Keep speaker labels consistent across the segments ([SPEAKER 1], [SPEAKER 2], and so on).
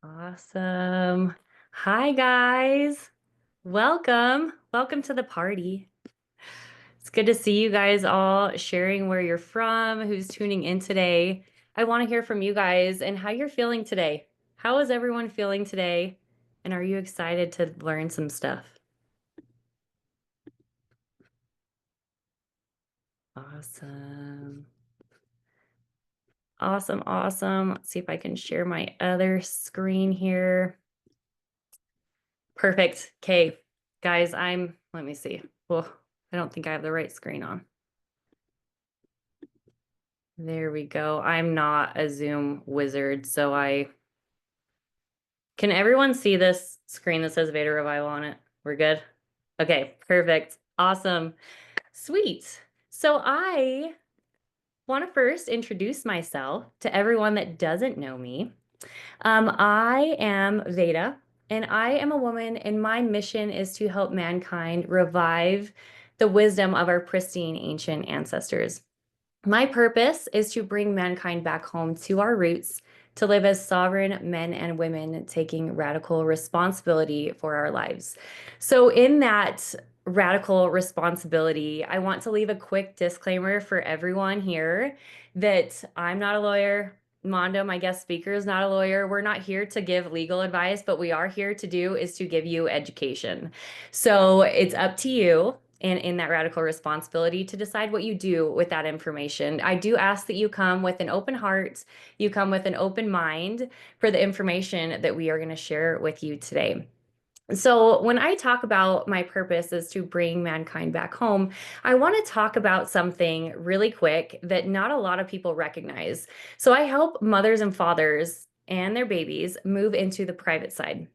[SPEAKER 1] Awesome. Hi, guys. Welcome. Welcome to the party. It's good to see you guys all sharing where you're from, who's tuning in today. I want to hear from you guys and how you're feeling today. How is everyone feeling today? And are you excited to learn some stuff? Awesome. Awesome, awesome. Let's see if I can share my other screen here. Perfect. Okay, guys, let me see. Well, I don't think I have the right screen on. There we go. I'm not a Zoom wizard, so can everyone see this screen that says Veda Revival on it? We're good? Okay, perfect. Awesome. Sweet. So I want to first introduce myself to everyone that doesn't know me. I am Veda, and I am a woman, and my mission is to help mankind revive the wisdom of our pristine ancient ancestors. My purpose is to bring mankind back home to our roots, to live as sovereign men and women, taking radical responsibility for our lives. So, in that radical responsibility, I want to leave a quick disclaimer for everyone here that I'm not a lawyer. Mondo, my guest speaker, is not a lawyer. We're not here to give legal advice, but we are here to do is to give you education. So it's up to you and in that radical responsibility to decide what you do with that information. I do ask that you come with an open heart, you come with an open mind for the information that we are going to share with you today. So, when I talk about my purpose is to bring mankind back home, I want to talk about something really quick that not a lot of people recognize. So, I help mothers and fathers and their babies move into the private side.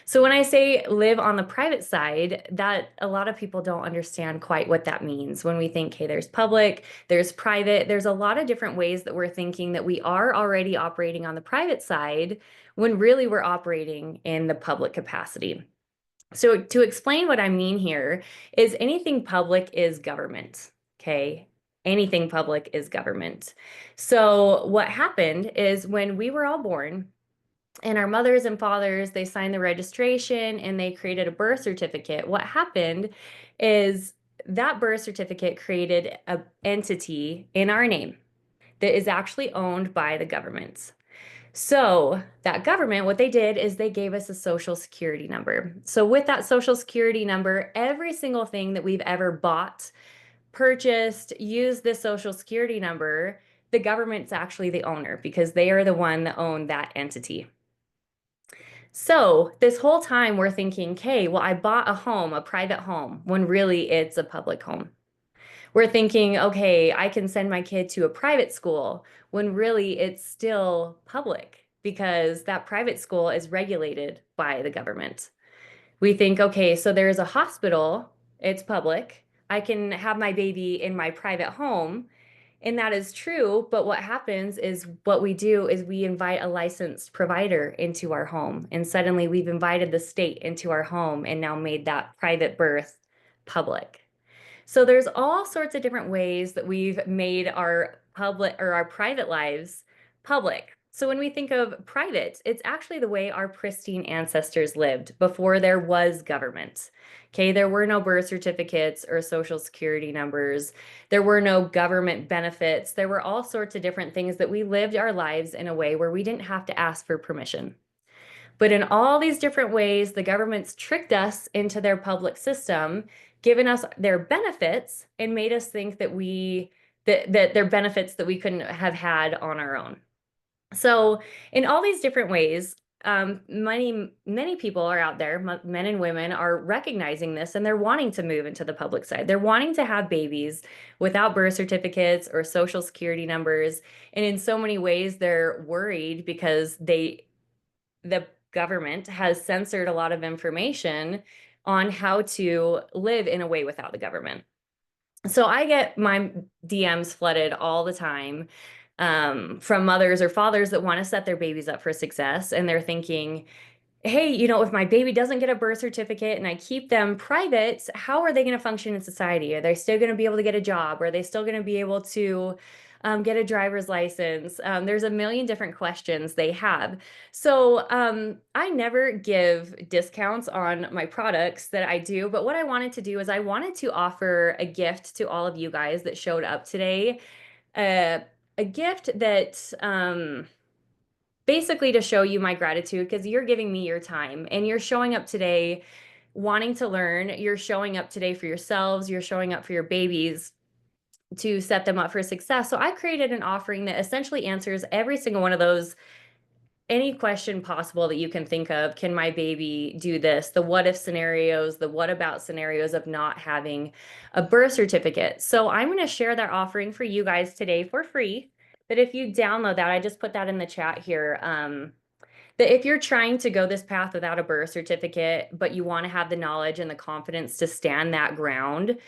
[SPEAKER 1] So when I say live on the private side, that a lot of people don't understand quite what that means. When we think, hey, there's public, there's private, there's a lot of different ways that we're thinking that we are already operating on the private side when really we're operating in the public capacity. So to explain what I mean here is anything public is government, okay? Anything public is government. So what happened is when we were all born, and our mothers and fathers, they signed the registration and they created a birth certificate. What happened is that birth certificate created an entity in our name that is actually owned by the government. So that government, what they did is they gave us a social security number. So with that social security number, every single thing that we've ever bought, purchased, used this social security number, the government's actually the owner because they are the one that own that entity. So this whole time we're thinking, okay, well, I bought a home, a private home, when really it's a public home. We're thinking, okay, I can send my kid to a private school when really it's still public because that private school is regulated by the government. We think, okay, so there's a hospital, it's public. I can have my baby in my private home. And that is true, but what happens is what we do is we invite a licensed provider into our home. And suddenly we've invited the state into our home and now made that private birth public. So there's all sorts of different ways that we've made our public or our private lives public. So when we think of private, it's actually the way our pristine ancestors lived before there was government. Okay, there were no birth certificates or social security numbers. There were no government benefits. There were all sorts of different things that we lived our lives in a way where we didn't have to ask for permission. But in all these different ways, the government's tricked us into their public system, given us their benefits, and made us think that that they're benefits that we couldn't have had on our own. So, in all these different ways, many people are out there, men and women are recognizing this and they're wanting to move into the public side. They're wanting to have babies without birth certificates or social security numbers. And in so many ways, they're worried because the government has censored a lot of information on how to live in a way without the government. So I get my DMs flooded all the time from mothers or fathers that want to set their babies up for success. And they're thinking, hey, if my baby doesn't get a birth certificate and I keep them private, how are they going to function in society? Are they still going to be able to get a job? Are they still going to be able to get a driver's license? There's a million different questions they have. So I never give discounts on my products that I do, but what I wanted to do is I wanted to offer a gift to all of you guys that showed up today, uh, a gift that basically to show you my gratitude because you're giving me your time and you're showing up today wanting to learn. You're showing up today for yourselves. You're showing up for your babies to set them up for success. So I created an offering that essentially answers every single one of those, any question possible that you can think of. Can my baby do this? The what if scenarios, the what about scenarios of not having a birth certificate. So I'm going to share that offering for you guys today for free. That if you download that, I just put that in the chat here. That if you're trying to go this path without a birth certificate, but you want to have the knowledge and the confidence to stand that ground,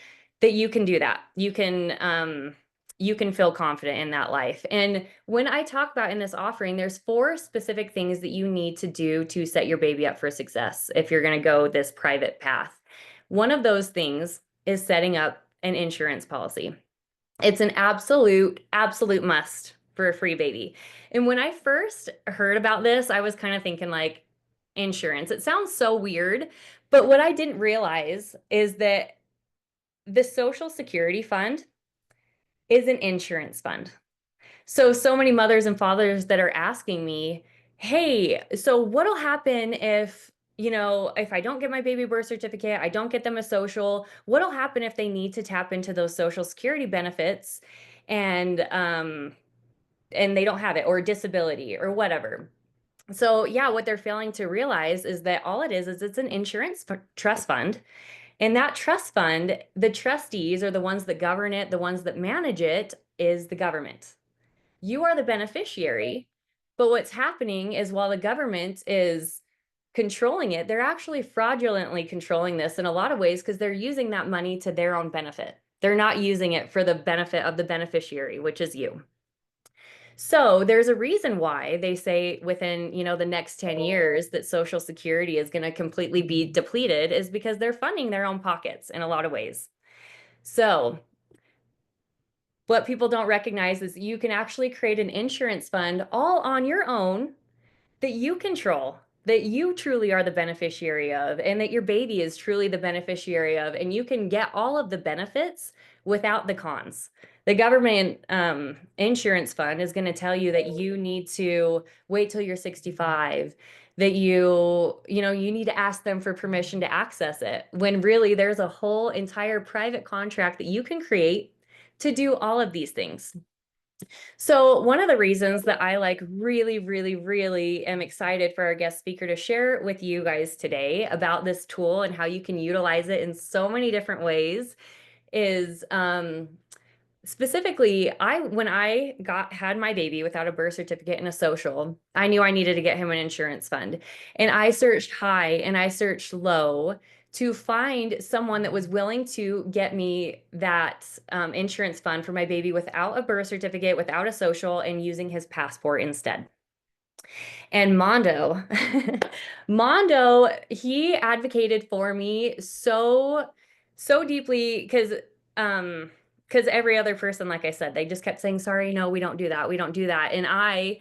[SPEAKER 1] that you can do that. You can feel confident in that life. And when I talk about in this offering, there's 4 specific things that you need to do to set your baby up for success if you're going to go this private path. One of those things is setting up an insurance policy. It's an absolute must for a free baby. And when I first heard about this, I was kind of thinking like insurance. It sounds so weird, but what I didn't realize is that the Social Security fund is an insurance fund. So many mothers and fathers that are asking me, hey, so what'll happen if, if I don't get my baby birth certificate, I don't get them a social, what'll happen if they need to tap into those Social Security benefits and they don't have it, or disability or whatever. So yeah, what they're failing to realize is that all it is it's an insurance trust fund. And that trust fund, the trustees are the ones that govern it, the ones that manage it is the government. You are the beneficiary, but what's happening is while the government is controlling it, they're actually fraudulently controlling this in a lot of ways because they're using that money to their own benefit. They're not using it for the benefit of the beneficiary, which is you. So there's a reason why they say within, the next 10 years that Social Security is going to completely be depleted is because they're funding their own pockets in a lot of ways. So what people don't recognize is you can actually create an insurance fund all on your own that you control, that you truly are the beneficiary of, and that your baby is truly the beneficiary of, and you can get all of the benefits without the cons. The government insurance fund is going to tell you that you need to wait till you're 65, that you need to ask them for permission to access it, when really there's a whole entire private contract that you can create to do all of these things. So one of the reasons that I really, really, really am excited for our guest speaker to share with you guys today about this tool and how you can utilize it in so many different ways is specifically, when I had my baby without a birth certificate and a social, I knew I needed to get him an insurance fund. And I searched high and I searched low to find someone that was willing to get me that insurance fund for my baby without a birth certificate, without a social, and using his passport instead. And Mondo, Mondo, he advocated for me so deeply because every other person, like I said, they just kept saying, sorry, no, we don't do that. We don't do that. And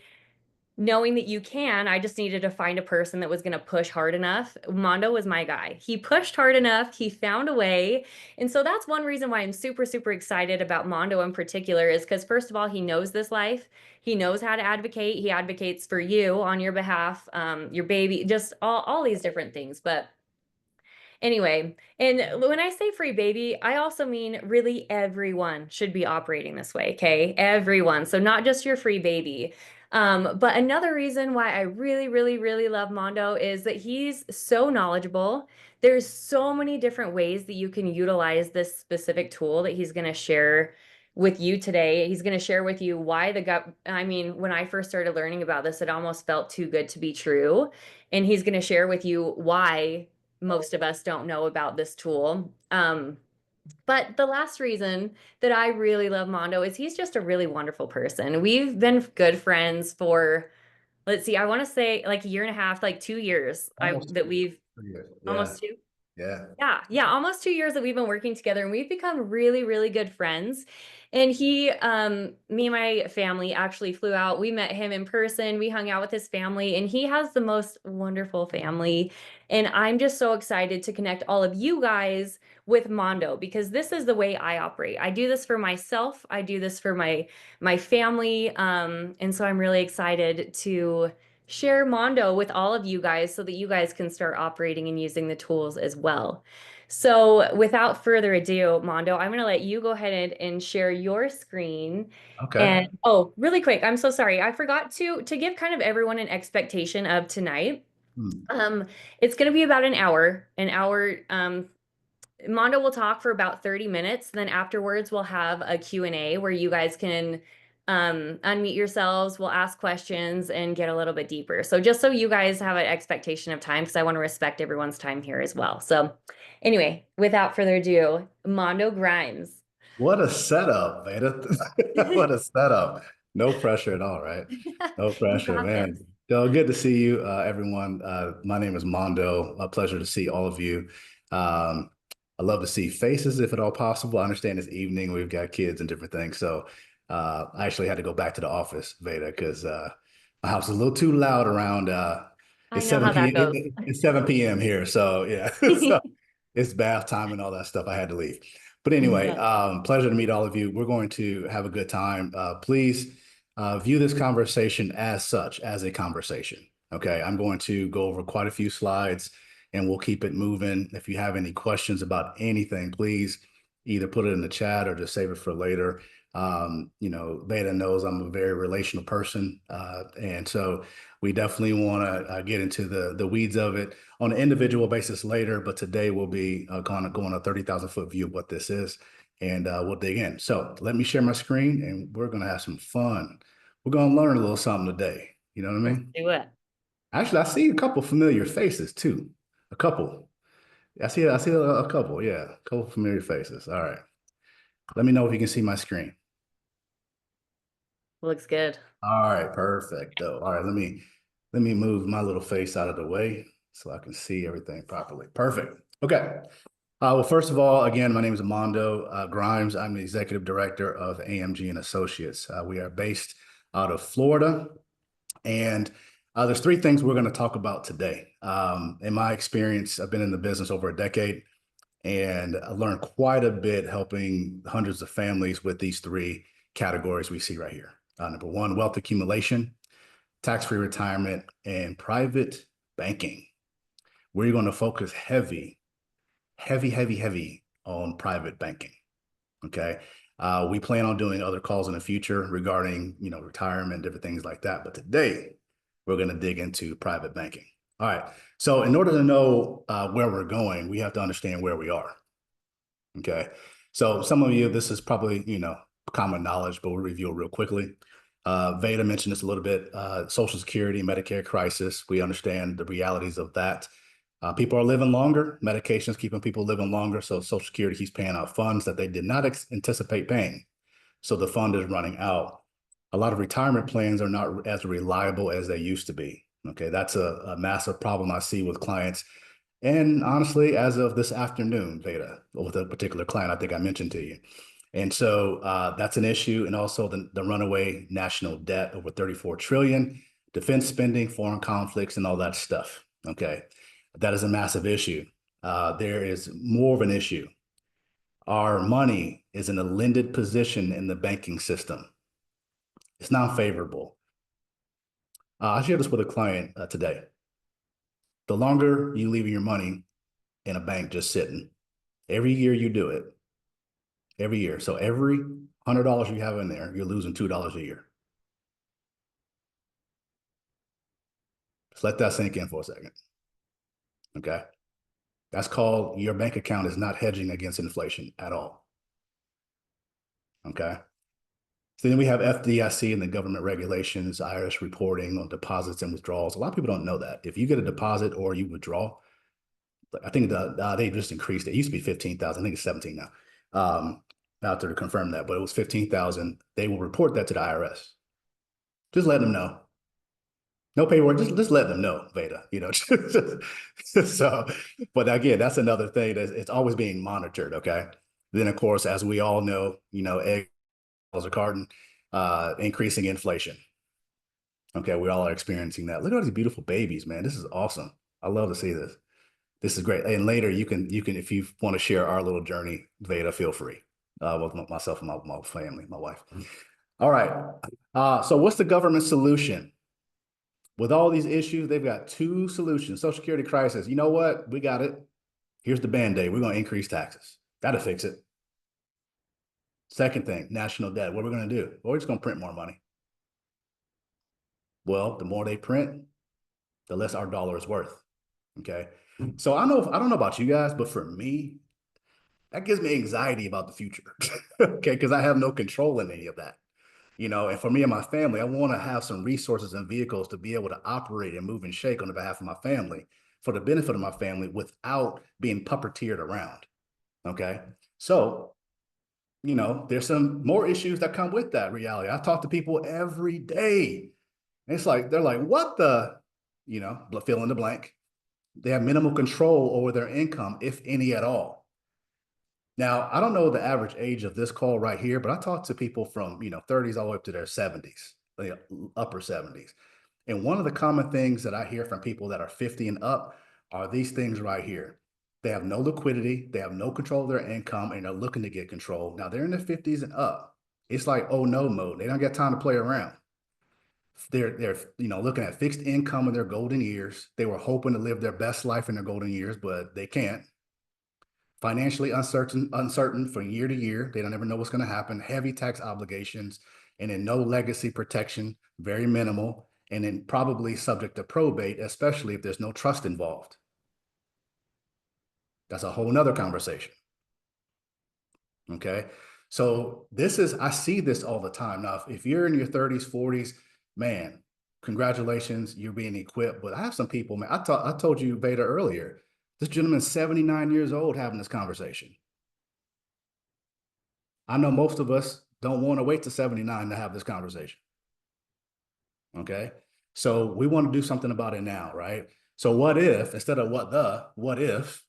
[SPEAKER 1] knowing that you can, I just needed to find a person that was going to push hard enough. Mondo was my guy. He pushed hard enough. He found a way. And so that's one reason why I'm super, super excited about Mondo in particular is because first of all, he knows this life. He knows how to advocate. He advocates for you on your behalf, your baby, just all these different things. But anyway, and when I say free baby, I also mean really everyone should be operating this way, okay? Everyone. So not just your free baby. But another reason why I really, really, really love Mondo is that he's so knowledgeable. There's so many different ways that you can utilize this specific tool that he's going to share with you today. He's going to share with you why when I first started learning about this, it almost felt too good to be true. And he's going to share with you why most of us don't know about this tool. But the last reason that I really love Mondo is he's just a really wonderful person. We've been good friends for, let's see, I want to say like a year and a half, like 2 years
[SPEAKER 2] Almost
[SPEAKER 1] almost 2.
[SPEAKER 2] Yeah.
[SPEAKER 1] Yeah, almost 2 years that we've been working together, and we've become really, really good friends. And me and my family actually flew out. We met him in person. We hung out with his family, and he has the most wonderful family. And I'm just so excited to connect all of you guys with Mondo because this is the way I operate. I do this for myself. I do this for my family. And so I'm really excited to share Mondo with all of you guys so that you guys can start operating and using the tools as well. So without further ado, Mondo, I'm going to let you go ahead and share your screen.
[SPEAKER 2] Okay.
[SPEAKER 1] And oh, really quick, I'm so sorry. I forgot to give kind of everyone an expectation of tonight.
[SPEAKER 2] Hmm.
[SPEAKER 1] It's going to be about an hour. Mondo will talk for about 30 minutes. Then afterwards, we'll have a Q&A where you guys can unmute yourselves. We'll ask questions and get a little bit deeper. So just so you guys have an expectation of time, because I want to respect everyone's time here as well. So anyway, without further ado, Mondo Grimes.
[SPEAKER 2] What a setup, Veda. What a setup. No pressure at all, right? No
[SPEAKER 1] You
[SPEAKER 2] pressure,
[SPEAKER 1] got this.
[SPEAKER 2] man. So good to see you, everyone. My name is Mondo. A pleasure to see all of you. I love to see faces if at all possible. I understand it's evening. We've got kids and different things. So I actually had to go back to the office, Veda, because my house is a little too loud around
[SPEAKER 1] I
[SPEAKER 2] it's
[SPEAKER 1] know how
[SPEAKER 2] 7
[SPEAKER 1] that
[SPEAKER 2] p.m.
[SPEAKER 1] goes.
[SPEAKER 2] It's 7 p.m. here. So yeah. So it's bath time and all that stuff. I had to leave. But anyway,
[SPEAKER 1] Yeah,
[SPEAKER 2] pleasure to meet all of you. We're going to have a good time. Please view this conversation as such, as a conversation. Okay, I'm going to go over quite a few slides and we'll keep it moving. If you have any questions about anything, please either put it in the chat or just save it for later. Veda knows I'm a very relational person. And so we definitely want to get into the weeds of it on an individual basis later, but today we'll be kind of going a 30,000-foot view of what this is, and we'll dig in. So let me share my screen, and we're going to have some fun. We're going to learn a little something today. You know what I
[SPEAKER 1] let's
[SPEAKER 2] mean?
[SPEAKER 1] do it.
[SPEAKER 2] Actually, I see a couple familiar faces too. A couple. I see a couple. Yeah, a couple familiar faces. All right. Let me know if you can see my screen.
[SPEAKER 1] Looks good.
[SPEAKER 2] All right, perfect. All right, let me move my little face out of the way so I can see everything properly. Perfect. Okay. Well, first of all, again, my name is Mondo Grimes. I'm the executive director of AMG and Associates. We are based out of Florida, and there's three things we're going to talk about today. In my experience, I've been in the business over a decade, and I learned quite a bit helping hundreds of families with these three categories we see right here. Number one, wealth accumulation, tax-free retirement, and private banking. We're going to focus heavy on private banking. Okay. We plan on doing other calls in the future regarding, retirement, different things like that. But today we're going to dig into private banking. All right. So in order to know where we're going, we have to understand where we are. Okay. So some of you, this is probably, common knowledge, but we'll review it real quickly. Veda mentioned this a little bit, Social Security, Medicare crisis. We understand the realities of that. People are living longer. Medications keeping people living longer. So Social Security keeps paying out funds that they did not anticipate paying. So the fund is running out. A lot of retirement plans are not as reliable as they used to be. Okay, that's a massive problem I see with clients. And honestly, as of this afternoon, Veda, with a particular client I think I mentioned to you. And so that's an issue. And also the runaway national debt, over 34 trillion, defense spending, foreign conflicts, and all that stuff. Okay. That is a massive issue. There is more of an issue. Our money is in a lended position in the banking system. It's not favorable. I shared this with a client today. The longer you leave your money in a bank just sitting, every year you do it, every year. So every $100 you have in there, you're losing $2 a year. Just let that sink in for a second. Okay. That's called your bank account is not hedging against inflation at all. Okay. So then we have FDIC and the government regulations, IRS reporting on deposits and withdrawals. A lot of people don't know that. If you get a deposit or you withdraw, I think they just increased it. It used to be 15,000. I think it's 17 now. Out there to confirm that, but it was 15,000. They will report that to the IRS. Just let them know. No paperwork. Just let them know, Veda. So, but again, that's another thing that it's always being monitored. Okay. Then, of course, as we all know, eggs are carton, increasing inflation. Okay, we all are experiencing that. Look at all these beautiful babies, man. This is awesome. I love to see this. This is great. And later you can if you want to share our little journey, Veda, feel free. With myself and my family, my wife. All right. So what's the government solution? With all these issues, they've got two solutions. Social Security crisis. You know what? We got it. Here's the Band-Aid. We're going to increase taxes. That'll fix it. Second thing, national debt. What are we going to do? Well, we're just going to print more money. Well, the more they print, the less our dollar is worth. Okay. So I don't know about you guys, but for me, that gives me anxiety about the future. Okay. Because I have no control in any of that. And for me and my family, I want to have some resources and vehicles to be able to operate and move and shake on the behalf of my family for the benefit of my family without being puppeteered around. Okay. So, there's some more issues that come with that reality. I talk to people every day. And it's like, they're like, what the, fill in the blank. They have minimal control over their income, if any at all. Now, I don't know the average age of this call right here, but I talk to people from, 30s all the way up to their 70s, upper 70s. And one of the common things that I hear from people that are 50 and up are these things right here. They have no liquidity, they have no control of their income, and they're looking to get control. Now they're in their 50s and up. It's like, oh no mode. They don't get time to play around. They're looking at fixed income in their golden years. They were hoping to live their best life in their golden years, but they can't. Financially uncertain from year to year. They don't ever know what's going to happen. Heavy tax obligations, and then no legacy protection, very minimal, and then probably subject to probate, especially if there's no trust involved. That's a whole nother conversation. Okay. So I see this all the time. Now, if you're in your 30s, 40s, man, congratulations, you're being equipped. But I have some people, man, I told you Veda earlier, this gentleman's 79 years old having this conversation. I know most of us don't want to wait to 79 to have this conversation. Okay. So we want to do something about it now, right? So what if, instead of what if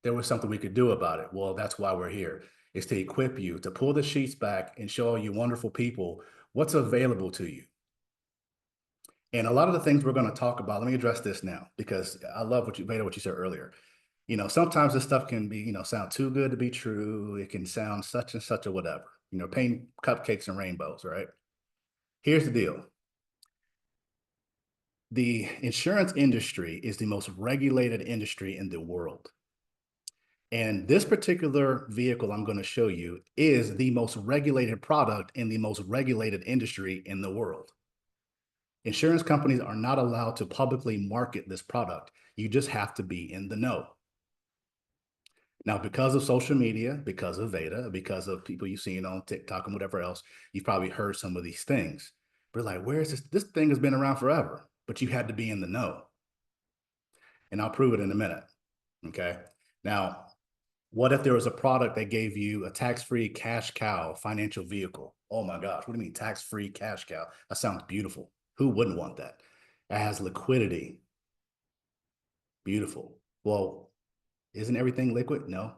[SPEAKER 2] there was something we could do about it? Well, that's why we're here, is to equip you, to pull the sheets back and show you wonderful people what's available to you. And a lot of the things we're going to talk about, let me address this now, because I love what you said earlier. Sometimes this stuff can be, sound too good to be true. It can sound such and such or whatever, paint cupcakes and rainbows, right? Here's the deal. The insurance industry is the most regulated industry in the world. And this particular vehicle I'm going to show you is the most regulated product in the most regulated industry in the world. Insurance companies are not allowed to publicly market this product. You just have to be in the know. Now, because of social media, because of Veda, because of people you've seen on TikTok and whatever else, you've probably heard some of these things. But like, where is this? This thing has been around forever, but you had to be in the know. And I'll prove it in a minute. Okay. Now, what if there was a product that gave you a tax-free cash cow financial vehicle? Oh my gosh, what do you mean tax-free cash cow? That sounds beautiful. Who wouldn't want that? It has liquidity. Beautiful. Well, isn't everything liquid? No.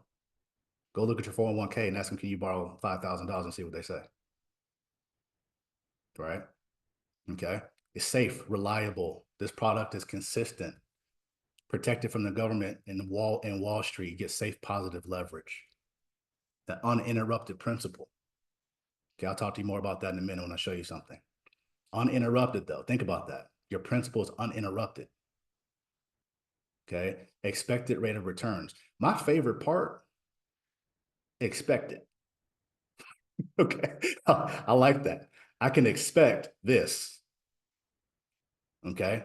[SPEAKER 2] Go look at your 401k and ask them, can you borrow $5,000 and see what they say? Right? Okay. It's safe, reliable. This product is consistent, protected from the government and Wall Street. Get safe, positive leverage. The uninterrupted principle. Okay, I'll talk to you more about that in a minute when I show you something. Uninterrupted, though. Think about that. Your principle is uninterrupted. Okay. Expected rate of returns. My favorite part, expected. Okay. I like that. I can expect this. Okay.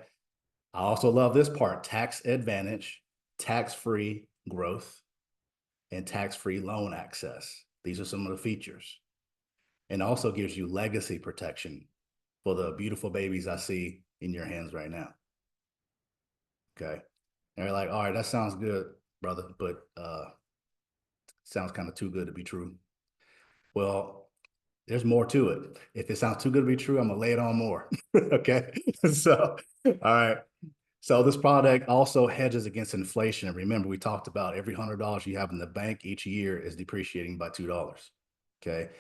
[SPEAKER 2] I also love this part, tax advantage, tax-free growth, and tax-free loan access. These are some of the features. And also gives you legacy protection for the beautiful babies I see in your hands right now. Okay. And you're like, all right, that sounds good, brother, but sounds kind of too good to be true. Well, there's more to it. If it sounds too good to be true, I'm gonna lay it on more. Okay. So, all right. So this product also hedges against inflation. Remember, we talked about every $100 you have in the bank each year is depreciating by $2. Okay.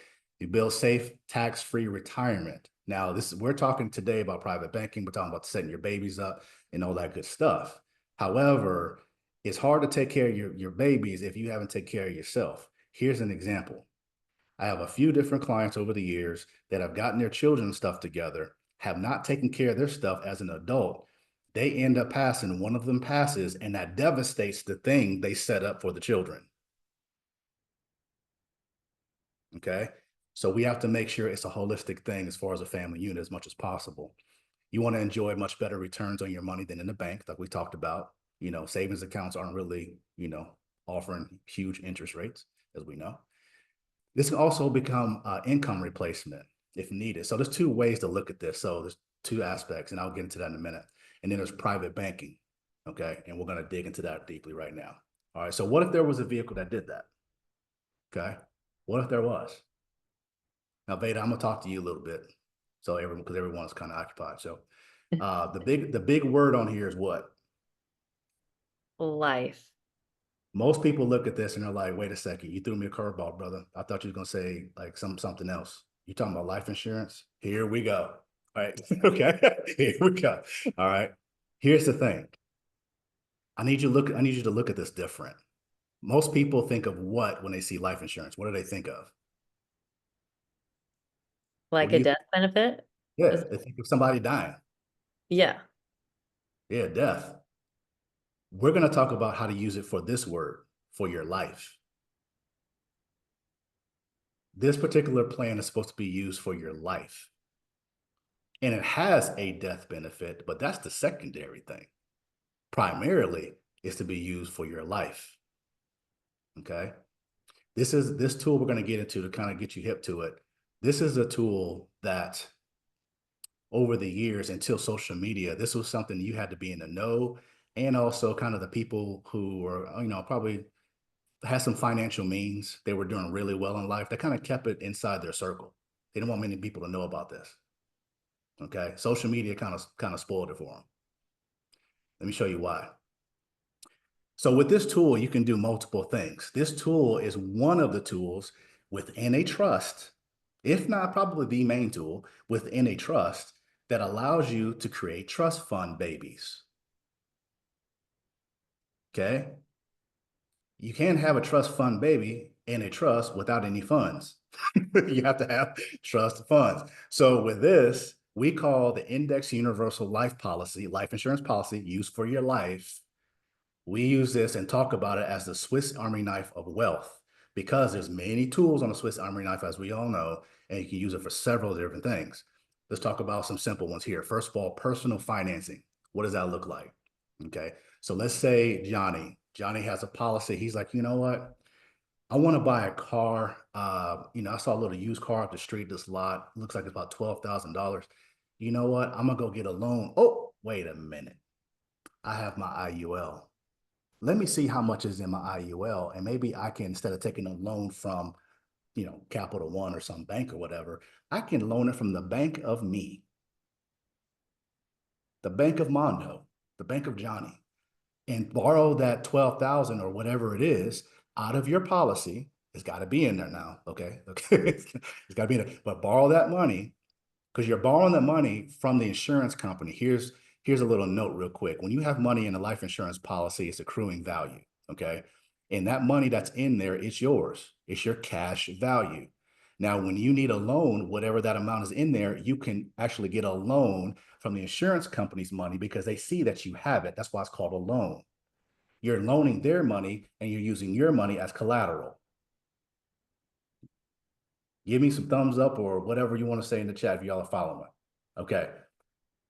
[SPEAKER 2] You build safe, tax-free retirement. Now, we're talking today about private banking. We're talking about setting your babies up and all that good stuff. However, it's hard to take care of your babies if you haven't taken care of yourself. Here's an example. I have a few different clients over the years that have gotten their children's stuff together, have not taken care of their stuff as an adult, they end up passing, one of them passes, and that devastates the thing they set up for the children. Okay. So we have to make sure it's a holistic thing as far as a family unit as much as possible. You want to enjoy much better returns on your money than in the bank, like we talked about. Savings accounts aren't really, offering huge interest rates, as we know. This can also become income replacement if needed. So there's two ways to look at this. So there's two aspects, and I'll get into that in a minute. And then there's private banking. Okay. And we're going to dig into that deeply right now. All right. So what if there was a vehicle that did that? Okay. What if there was? Now, Veda, I'm gonna talk to you a little bit. So because everyone's kind of occupied. So the big word on here is what?
[SPEAKER 1] Life.
[SPEAKER 2] Most people look at this and they're like, wait a second, you threw me a curveball, brother. I thought you were gonna say like something else. You talking about life insurance? Here we go. All right. Okay. Here we go. All right. Here's the thing. I need you to look at this different. Most people think of what when they see life insurance? What do they think of? What
[SPEAKER 1] Like
[SPEAKER 2] do
[SPEAKER 1] a
[SPEAKER 2] you
[SPEAKER 1] death benefit?
[SPEAKER 2] Yeah,
[SPEAKER 1] Is
[SPEAKER 2] they think of somebody dying.
[SPEAKER 1] Yeah.
[SPEAKER 2] Yeah, death. We're going to talk about how to use it for this word, for your life. This particular plan is supposed to be used for your life. And it has a death benefit, but that's the secondary thing. Primarily, is to be used for your life. Okay. This tool we're going to get into to kind of get you hip to it. This is a tool that over the years until social media, this was something you had to be in the know, and also kind of the people who were, probably had some financial means. They were doing really well in life. They kind of kept it inside their circle. They didn't want many people to know about this. Okay. Social media kind of spoiled it for them. Let me show you why. So with this tool, you can do multiple things. This tool is one of the tools within a trust, if not probably the main tool within a trust that allows you to create trust fund babies. Okay. You can't have a trust fund baby in a trust without any funds. You have to have trust funds. So with this, we call the Index Universal Life Policy, life insurance policy used for your life. We use this and talk about it as the Swiss Army knife of wealth, because there's many tools on the Swiss Army knife, as we all know, and you can use it for several different things. Let's talk about some simple ones here. First of all, personal financing. What does that look like? Okay. So let's say Johnny has a policy. He's like, you know what? I want to buy a car. I saw a little used car up the street, this lot. Looks like it's about $12,000. You know what? I'm going to go get a loan. Oh, wait a minute. I have my IUL. Let me see how much is in my IUL. And maybe I can, instead of taking a loan from, Capital One or some bank or whatever, I can loan it from the bank of me, the bank of Mondo, the bank of Johnny, and borrow that 12,000 or whatever it is out of your policy. It's got to be in there now. Okay. It's got to be in there. But borrow that money, because you're borrowing the money from the insurance company. Here's a little note real quick. When you have money in a life insurance policy, it's accruing value. Okay. And that money that's in there, it's yours. It's your cash value. Now, when you need a loan, whatever that amount is in there, you can actually get a loan from the insurance company's money because they see that you have it. That's why it's called a loan. You're loaning their money and you're using your money as collateral. Give me some thumbs up or whatever you want to say in the chat if y'all are following. Okay.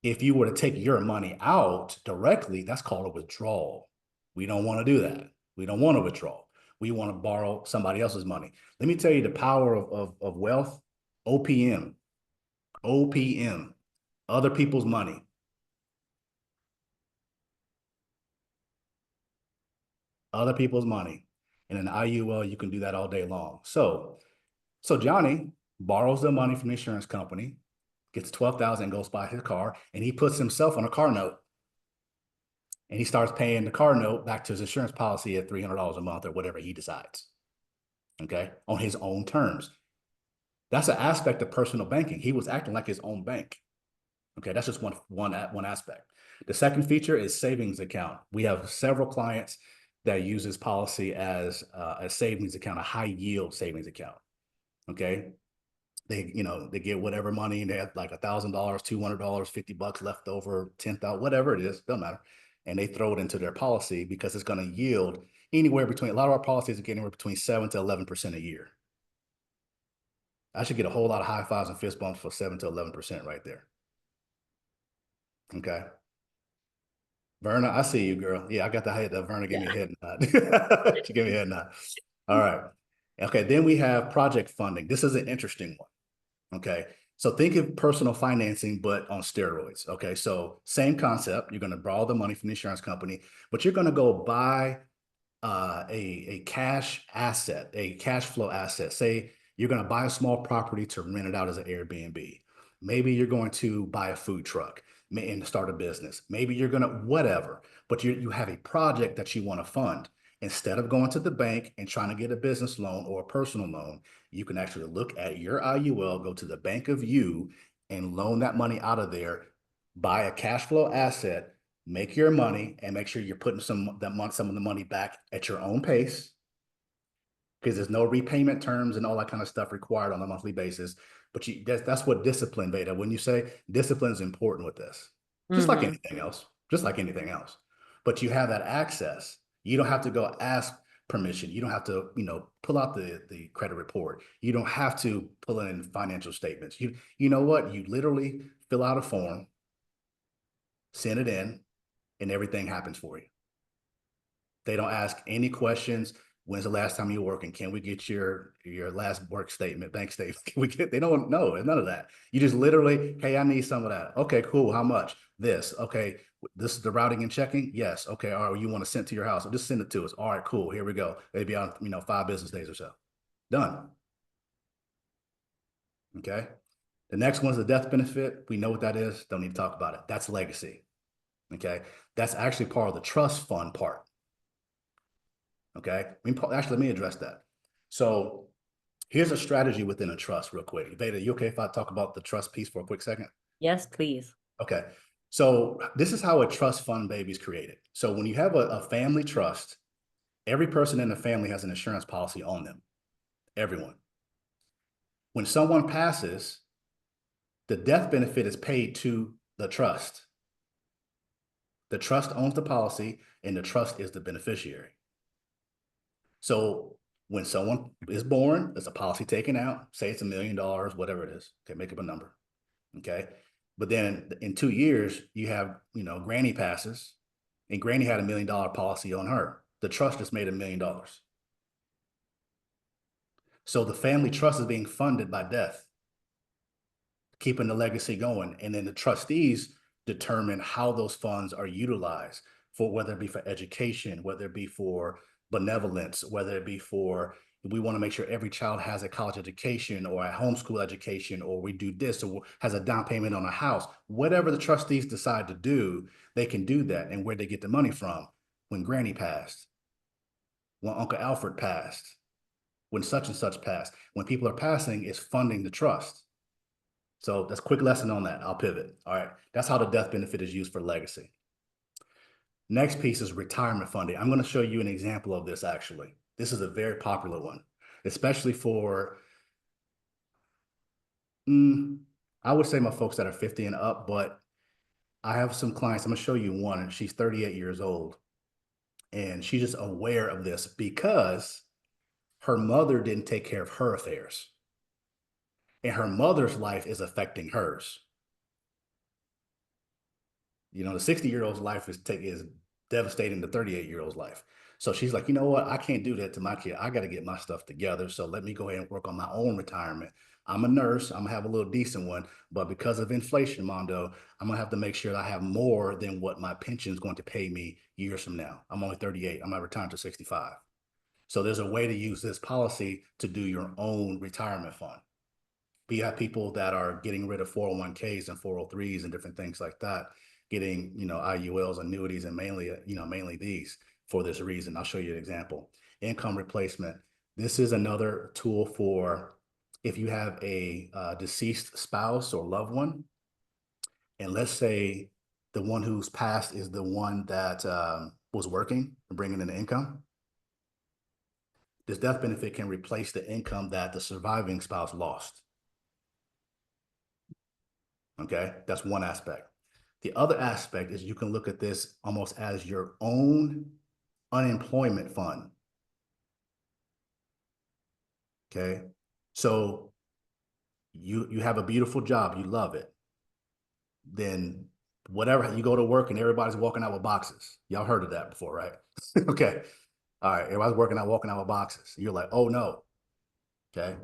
[SPEAKER 2] If you were to take your money out directly, that's called a withdrawal. We don't want to do that. We don't want to withdraw. We want to borrow somebody else's money. Let me tell you the power of wealth. OPM, OPM, other people's money. Other people's money. And in IUL, you can do that all day long. So Johnny borrows the money from the insurance company, gets 12,000 and goes buy his car, and he puts himself on a car note. And he starts paying the car note back to his insurance policy at $300 a month or whatever he decides. Okay. On his own terms. That's an aspect of personal banking. He was acting like his own bank. Okay. That's just one aspect. The second feature is savings account. We have several clients that use this policy as a savings account, a high yield savings account. Okay. They, they get whatever money, and they have like $1,000, $200, $50 left over, 10,000, whatever it is, don't matter. And they throw it into their policy because it's going to yield anywhere between, a lot of our policies are getting anywhere between 7 to 11% a year. I should get a whole lot of high fives and fist bumps for 7 to 11% right there. Okay. Verna, I see you, girl. Yeah, I got the head. Verna gave me a head nod. She gave me a head nod. All right. Okay. Then we have project funding. This is an interesting one. Okay. So think of personal financing, but on steroids. Okay. So same concept. You're going to borrow the money from the insurance company, but you're going to go buy a cash asset, a cash flow asset. Say you're going to buy a small property to rent it out as an Airbnb. Maybe you're going to buy a food truck and start a business. Maybe you're going to whatever, but you have a project that you want to fund. Instead of going to the bank and trying to get a business loan or a personal loan, you can actually look at your IUL, go to the bank of you, and loan that money out of there, buy a cash flow asset, make your money, and make sure you're putting some of the money back at your own pace, because there's no repayment terms and all that kind of stuff required on a monthly basis. But that's what discipline, Veda. When you say discipline is important with this, just like anything else, just like anything else. But you have that access. You don't have to go ask permission. You don't have to, pull out the credit report. You don't have to pull in financial statements. You know what? You literally fill out a form, send it in, and everything happens for you. They don't ask any questions. When's the last time you were working? Can we get your last work statement, bank statement? Can we get, they don't know, none of that. You just literally, hey, I need some of that. Okay, cool. How much? This. Okay. This is the routing and checking. Yes. Okay. All right. You want to send it to your house? Just send it to us. All right, cool. Here we go. Maybe on, 5 business days or so. Done. Okay. The next one's the death benefit. We know what that is. Don't need to talk about it. That's legacy. Okay. That's actually part of the trust fund part. Okay. Actually, let me address that. So here's a strategy within a trust real quick. Veda, you okay if I talk about the trust piece for a quick second?
[SPEAKER 1] Yes, please.
[SPEAKER 2] Okay. So this is how a trust fund baby is created. So when you have a family trust, every person in the family has an insurance policy on them. Everyone. When someone passes, the death benefit is paid to the trust. The trust owns the policy, and the trust is the beneficiary. So when someone is born, there's a policy taken out, say it's $1 million, whatever it is. Okay, make up a number. Okay. But then in 2 years, you have, Granny passes, and Granny had $1 million policy on her. The trust just made $1 million. So the family trust is being funded by death, keeping the legacy going. And then the trustees determine how those funds are utilized, for whether it be for education, whether it be for benevolence, whether it be for, we want to make sure every child has a college education or a homeschool education, or we do this, or has a down payment on a house. Whatever the trustees decide to do, they can do that. And where they get the money from: when Granny passed, when Uncle Alfred passed, when such and such passed. When people are passing, it's funding the trust. So that's a quick lesson on that. I'll pivot. All right. That's how the death benefit is used for legacy. Next piece is retirement funding. I'm going to show you an example of this, actually. This is a very popular one, especially for, I would say my folks that are 50 and up, but I have some clients. I'm going to show you one, and she's 38 years old. And she's just aware of this because her mother didn't take care of her affairs. And her mother's life is affecting hers. The 60-year-old's life is devastating the 38-year-old's life. So she's like, you know what? I can't do that to my kid. I got to get my stuff together. So let me go ahead and work on my own retirement. I'm a nurse. I'm going to have a little decent one. But because of inflation, Mondo, I'm going to have to make sure that I have more than what my pension is going to pay me years from now. I'm only 38. I'm not retiring to 65. So there's a way to use this policy to do your own retirement fund. But you have people that are getting rid of 401ks and 403s and different things like that, getting, IULs, annuities, and mainly these for this reason. I'll show you an example. Income replacement. This is another tool for if you have a deceased spouse or loved one, and let's say the one who's passed is the one that was working and bringing in income. This death benefit can replace the income that the surviving spouse lost. Okay, that's one aspect. The other aspect is you can look at this almost as your own unemployment fund. Okay, so you have a beautiful job, you love it. Then whatever, you go to work and everybody's walking out with boxes. Y'all heard of that before, right? Okay. All right, everybody's walking out with boxes. You're like, oh no. Okay.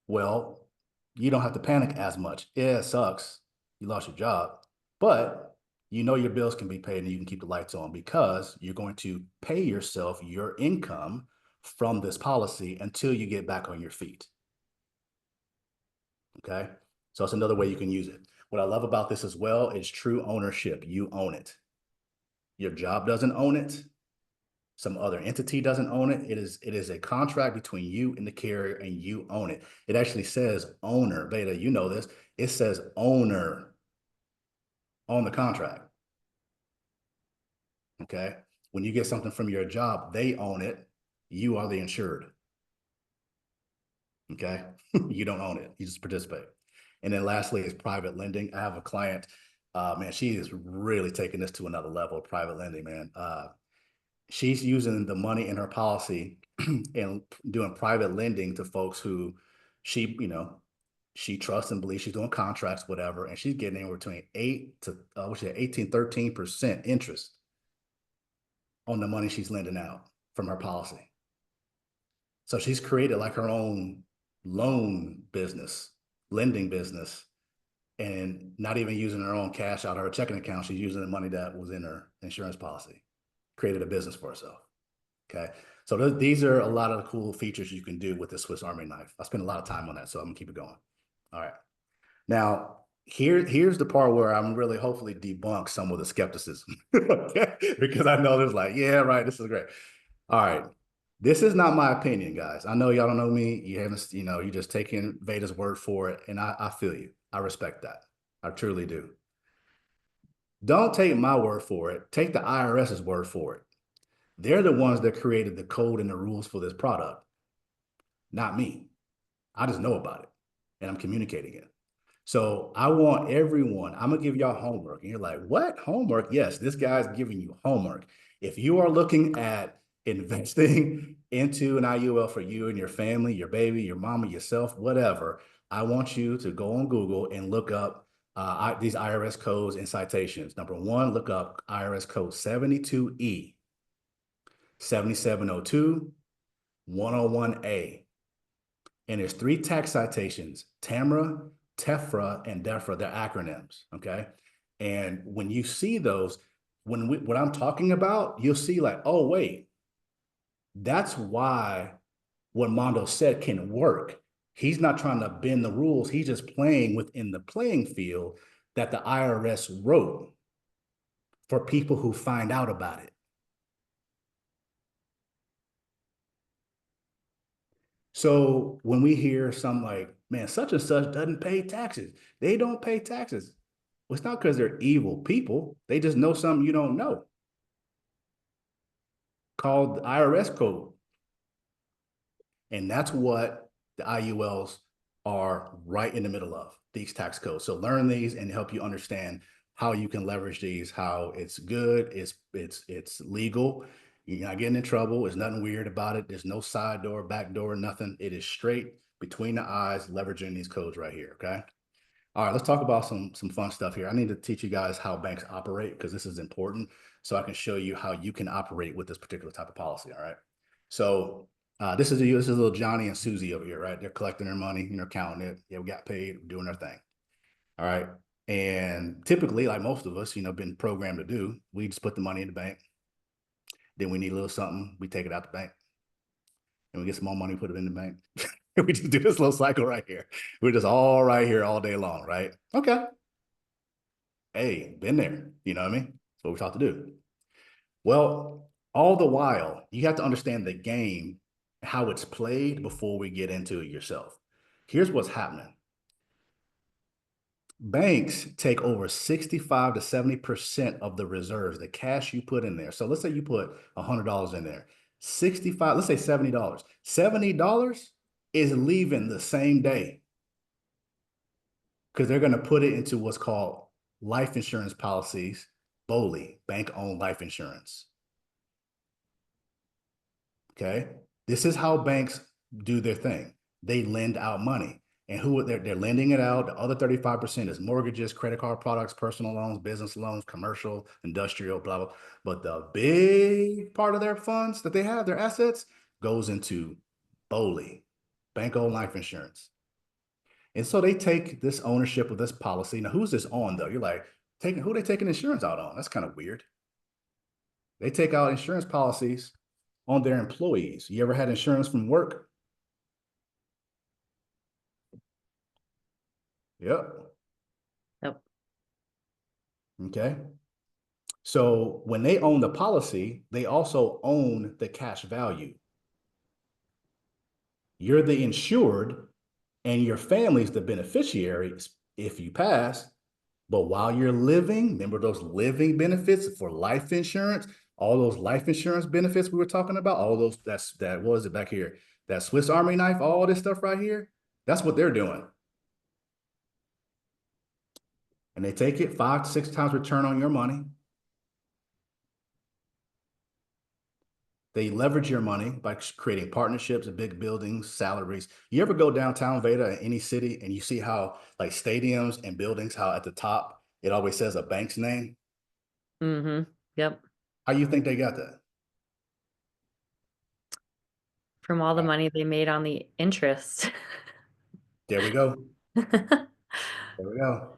[SPEAKER 2] Well, you don't have to panic as much. Yeah, it sucks. You lost your job, but you know your bills can be paid and you can keep the lights on because you're going to pay yourself your income from this policy until you get back on your feet. Okay. So that's another way you can use it. What I love about this as well is true ownership. You own it. Your job doesn't own it. Some other entity doesn't own it. It is a contract between you and the carrier, and you own it. It actually says owner. Veda, you know this. It says owner on the contract. Okay. When you get something from your job, they own it. You are the insured. Okay. You don't own it. You just participate. And then lastly is private lending. I have a client, man, she is really taking this to another level of private lending, man. She's using the money in her policy and doing private lending to folks who she trusts and believes. She's doing contracts, whatever, and she's getting anywhere between 8 to 18, 13% interest on the money she's lending out from her policy. So she's created like her own loan business, lending business, and not even using her own cash out of her checking account. She's using the money that was in her insurance policy, created a business for herself. Okay. So these are a lot of the cool features you can do with the Swiss Army knife. I spend a lot of time on that, so I'm gonna keep it going. All right. Now, here's the part where I'm really hopefully debunk some of the skepticism. Okay. Because I know there's like, yeah, right, this is great. All right. This is not my opinion, guys. I know y'all don't know me. You haven't, you're just taking Veda's word for it. And I feel you. I respect that. I truly do. Don't take my word for it. Take the IRS's word for it. They're the ones that created the code and the rules for this product, not me. I just know about it and I'm communicating it. So I want everyone, I'm gonna give y'all homework. And you're like, what? Homework? Yes, this guy's giving you homework. If you are looking at investing into an IUL for you and your family, your baby, your mama, yourself, whatever, I want you to go on Google and look up these IRS codes and citations. Number one, look up IRS code 72E, 7702, 101A. And there's 3 tax citations: TAMRA, TEFRA, and DEFRA. They're acronyms, okay? And when you see those, what I'm talking about, you'll see like, oh, wait, that's why what Mondo said can work. He's not trying to bend the rules. He's just playing within the playing field that the IRS wrote for people who find out about it. So when we hear something like, man, such and such doesn't pay taxes, they don't pay taxes. Well, it's not because they're evil people. They just know something you don't know, called the IRS code. And that's what the IULs are right in the middle of, these tax codes. So learn these and help you understand how you can leverage these, how it's good, it's legal. You're not getting in trouble. There's nothing weird about it. There's no side door, back door, nothing. It is straight between the eyes, leveraging these codes right here. Okay. All right, let's talk about some fun stuff here. I need to teach you guys how banks operate because this is important, so I can show you how you can operate with this particular type of policy. All right. So this is little Johnny and Susie over here, right? They're collecting their money, counting it. Yeah, we got paid, doing their thing. All right. And typically, like most of us, been programmed to do, we just put the money in the bank. Then we need a little something, we take it out the bank. And we get some more money, put it in the bank. We just do this little cycle right here. We're just all right here all day long, right? Okay. Hey, been there. You know what I mean? That's what we taught to do. Well, all the while, you have to understand the game, how it's played before we get into it yourself. Here's what's happening. Banks take over 65 to 70% of the reserves, the cash you put in there. So let's say you put $100 in there, 65, let's say $70. $70 is leaving the same day because they're going to put it into what's called life insurance policies, BOLI, bank-owned life insurance. Okay. This is how banks do their thing. They lend out money. And who they're lending it out. The other 35% is mortgages, credit card products, personal loans, business loans, commercial, industrial, blah, blah. But the big part of their funds that they have, their assets, goes into BOLI, bank-owned life insurance. And so they take this ownership of this policy. Now, who's this on, though? You're like, who are they taking insurance out on? That's kind of weird. They take out insurance policies on their employees. You ever had insurance from work? Yep.
[SPEAKER 1] Yep.
[SPEAKER 2] Okay. So when they own the policy, they also own the cash value. You're the insured and your family's the beneficiaries if you pass. But while you're living, remember those living benefits for life insurance, all those life insurance benefits we were talking about, all those, what was it back here? That Swiss Army knife, all this stuff right here, that's what they're doing. And they take it 5 to 6 times return on your money. They leverage your money by creating partnerships and big buildings, salaries. You ever go downtown Veda in any city and you see how like stadiums and buildings, how at the top, it always says a bank's name?
[SPEAKER 1] Mm-hmm. Yep.
[SPEAKER 2] How you think they got that?
[SPEAKER 1] From all the money they made on the interest.
[SPEAKER 2] There we go. There we go.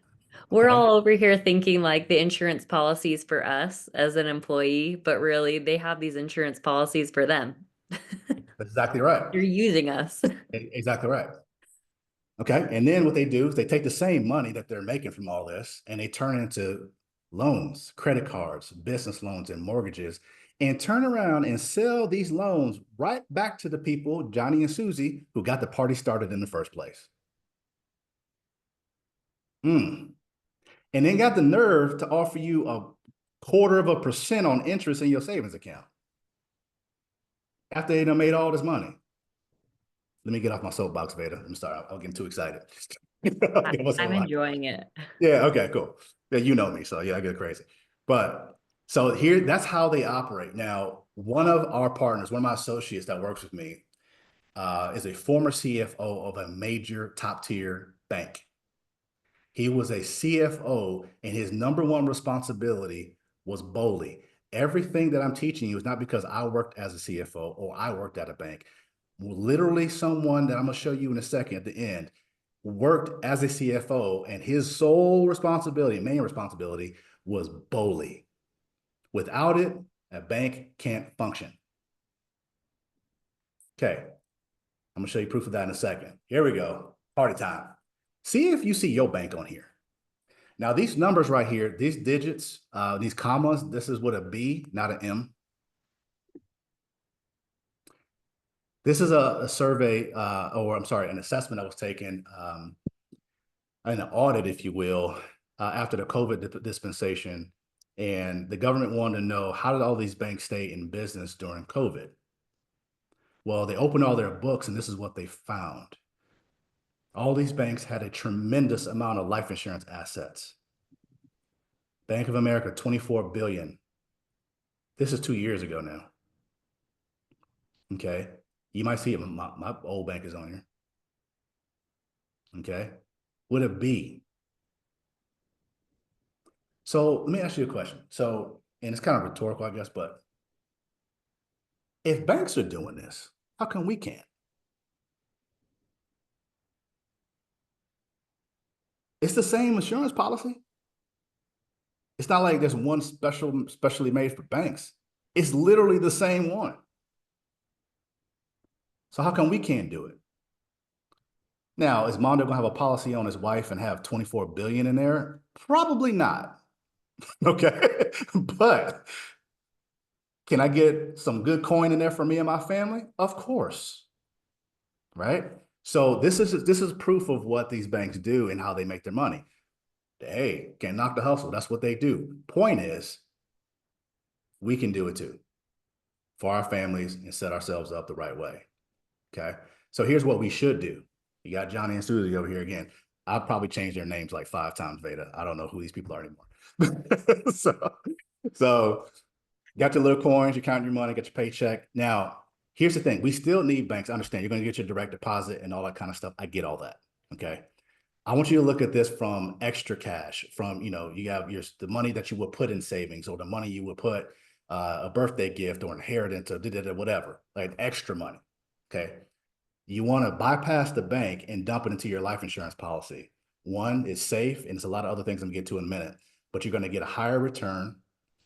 [SPEAKER 1] We're
[SPEAKER 2] Okay.
[SPEAKER 1] all over here thinking like the insurance policies for us as an employee, but really they have these insurance policies for them.
[SPEAKER 2] That's exactly right.
[SPEAKER 1] You're using us.
[SPEAKER 2] Exactly right. Okay. And then what they do is they take the same money that they're making from all this and they turn it into loans, credit cards, business loans, and mortgages, and turn around and sell these loans right back to the people, Johnny and Susie, who got the party started in the first place. And then got the nerve to offer you 0.25% on interest in your savings account after they done made all this money. Let me get off my soapbox, Veda. I'm sorry, I'm getting too excited.
[SPEAKER 1] I'm enjoying it.
[SPEAKER 2] Yeah, okay, cool. Yeah, you know me, so yeah, I get crazy. But so here, that's how they operate. Now, one of our partners, one of my associates that works with me, is a former CFO of a major top tier bank. He was a CFO, and his number one responsibility was BOLI. Everything that I'm teaching you is not because I worked as a CFO or I worked at a bank. Literally, someone that I'm going to show you in a second at the end worked as a CFO, and his sole responsibility, main responsibility, was BOLI. Without it, a bank can't function. Okay, I'm going to show you proof of that in a second. Here we go. Party time. See if you see your bank on here. Now, these numbers right here, these digits, these commas, this is with a B, not an M. This is a survey, or I'm sorry, an assessment that was taken, an audit, if you will, after the COVID dispensation. And the government wanted to know, how did all these banks stay in business during COVID? Well, they opened all their books, and this is what they found. All these banks had a tremendous amount of life insurance assets. Bank of America, 24 billion. This is 2 years ago now. Okay. You might see it. My old bank is on here. Okay. Would it be? So let me ask you a question. So, and it's kind of rhetorical, I guess, but if banks are doing this, how come we can't? It's the same insurance policy. It's not like there's one specially made for banks. It's literally the same one. So how come we can't do it? Now, is Mondo gonna have a policy on his wife and have 24 billion in there? Probably not. Okay. But can I get some good coin in there for me and my family? Of course. Right? So this is proof of what these banks do and how they make their money. Hey, can't knock the hustle. That's what they do. Point is, we can do it too for our families and set ourselves up the right way. Okay. So here's what we should do. You got Johnny and Susie over here again. I'll probably change their names like 5 times, Veda. I don't know who these people are anymore. So got your little coins, you count your money, get your paycheck. Now, here's the thing. We still need banks. I understand you're going to get your direct deposit and all that kind of stuff. I get all that. Okay. I want you to look at this from extra cash, from, you have the money that you would put in savings, or the money you would put a birthday gift or inheritance or whatever, like extra money. Okay. You want to bypass the bank and dump it into your life insurance policy. One, it's safe, and it's a lot of other things I'm going to get to in a minute, but you're going to get a higher return.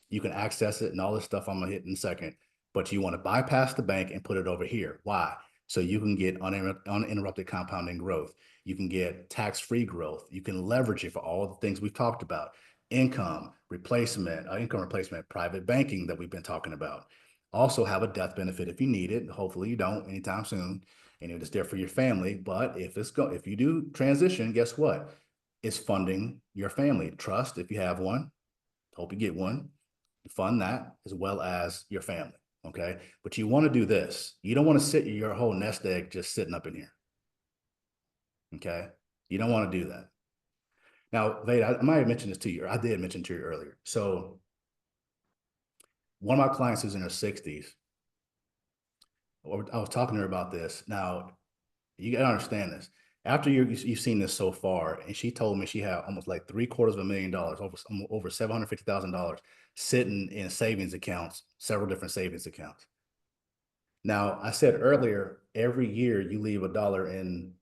[SPEAKER 2] You can access it and all this stuff I'm going to hit in a second, but you want to bypass the bank and put it over here. Why? So you can get uninterrupted compounding growth. You can get tax-free growth. You can leverage it for all the things we've talked about. Income replacement, private banking that we've been talking about. Also have a death benefit if you need it. Hopefully you don't anytime soon, and it's there for your family. But if you do transition, guess what? It's funding your family. Trust, if you have one, hope you get one. Fund that as well as your family. Okay. But you want to do this. You don't want to sit your whole nest egg just sitting up in here. Okay. You don't want to do that. Now, Veda, I might have mentioned this to you, or I did mention to you earlier. So one of my clients who's in her 60s, I was talking to her about this. Now, you got to understand this. After you've seen this so far, and she told me she had almost like $750,000, over $750,000 sitting in savings accounts, several different savings accounts. Now, I said earlier, every year you leave $1 in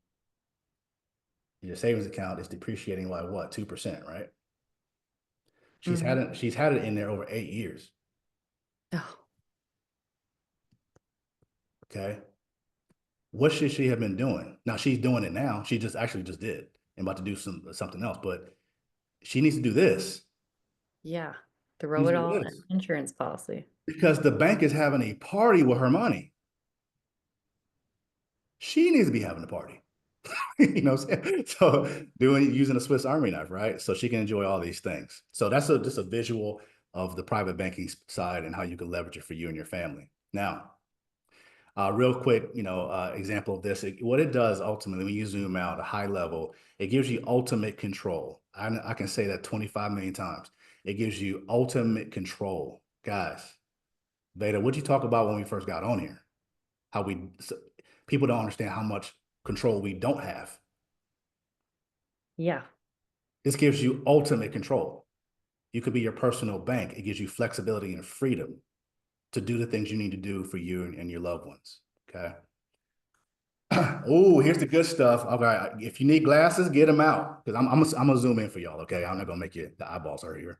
[SPEAKER 2] your savings account, is depreciating by what, 2%, right? She's had it in there over 8 years.
[SPEAKER 1] Oh,
[SPEAKER 2] Okay. What should she have been doing? Now she's doing it now. She just did and about to do something else, but she needs to do this.
[SPEAKER 1] yeah.
[SPEAKER 2] She
[SPEAKER 1] Throw
[SPEAKER 2] needs
[SPEAKER 1] it
[SPEAKER 2] to do
[SPEAKER 1] all in
[SPEAKER 2] this
[SPEAKER 1] an insurance policy.
[SPEAKER 2] because the bank is having a party with her money. She needs to be having a party. You know what I'm saying? So using a Swiss Army knife, right? So she can enjoy all these things. So that's just a visual of the private banking side and how you can leverage it for you and your family. Now, real quick, example of this, what it does ultimately, when you zoom out a high level, it gives you ultimate control. I can say that 25 million times. It gives you ultimate control. Guys, Veda, what'd you talk about when we first got on here? How people don't understand how much control we don't have.
[SPEAKER 1] Yeah.
[SPEAKER 2] This gives you ultimate control. You could be your personal bank. It gives you flexibility and freedom to do the things you need to do for you and your loved ones. Okay. Oh, here's the good stuff. Okay, if you need glasses, get them out because I'm gonna zoom in for y'all. Okay, I'm not gonna make you the eyeballs are here.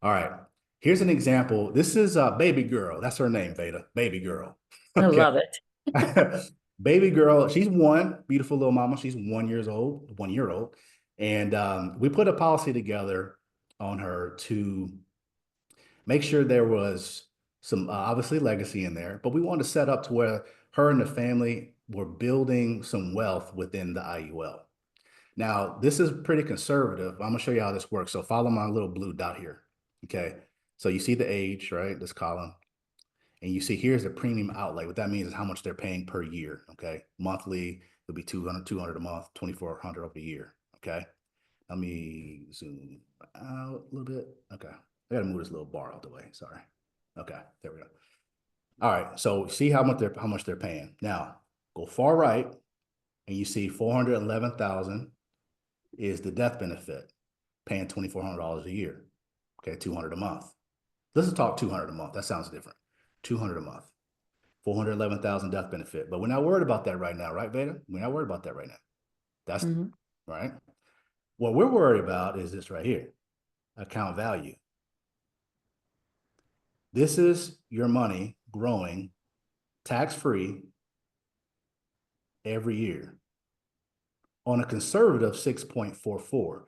[SPEAKER 2] All right, here's an example. This is baby girl. That's her name, Veda. Baby girl.
[SPEAKER 1] I
[SPEAKER 2] Okay,
[SPEAKER 1] love it.
[SPEAKER 2] baby girl. She's one beautiful little mama. She's 1 year old, 1 year old, and we put a policy together on her to make sure there was some obviously legacy in there, but we wanted to set up to where her and the family were building some wealth within the IUL. Now, this is pretty conservative. I'm gonna show you how this works. So follow my little blue dot here. Okay. So you see the age, right? This column. And you see here's the premium outlay. What that means is how much they're paying per year. Okay. Monthly would be 200 a month, 2,400 over the year. Okay. Let me zoom out a little bit. Okay. I gotta move this little bar out the way. Sorry. Okay, there we go. All right. So see how much they're paying. Now go far right, and you see 411,000 is the death benefit, paying $2,400 a year. Okay, 200 a month. Let's talk 200 a month. That sounds different. 200 a month, 411,000 death benefit. But we're not worried about that right now, right, Veda? We're not worried about that right now. That's right. What we're worried about is this right here, account value. This is your money growing tax-free every year on a conservative 6.44.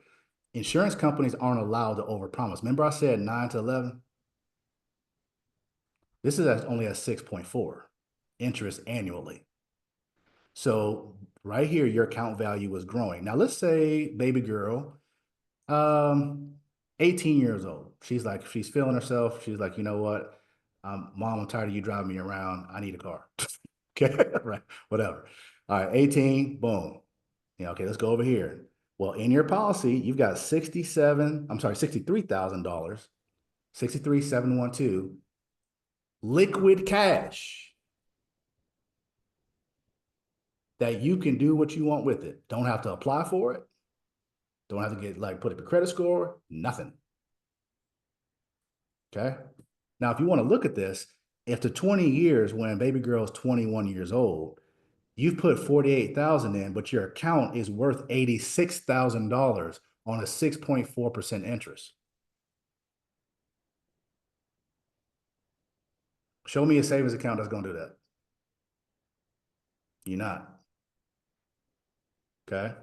[SPEAKER 2] Insurance companies aren't allowed to overpromise. Remember I said 9 to 11? This is only at 6.4 interest annually. So right here, your account value is growing. Now let's say baby girl, 18 years old. She's feeling herself. She's like, you know what? Mom, I'm tired of you driving me around. I need a car. Okay, right, whatever. All right, 18, boom. Yeah, okay, let's go over here. Well, in your policy, you've got $63,000, 63,712 liquid cash that you can do what you want with it. Don't have to apply for it. Don't have to get put up a credit score, nothing. Okay. Now, if you want to look at this, after 20 years, when baby girl is 21 years old, you've put 48,000 in, but your account is worth $86,000 on a 6.4% interest. Show me a savings account that's going to do that. You're not. Okay.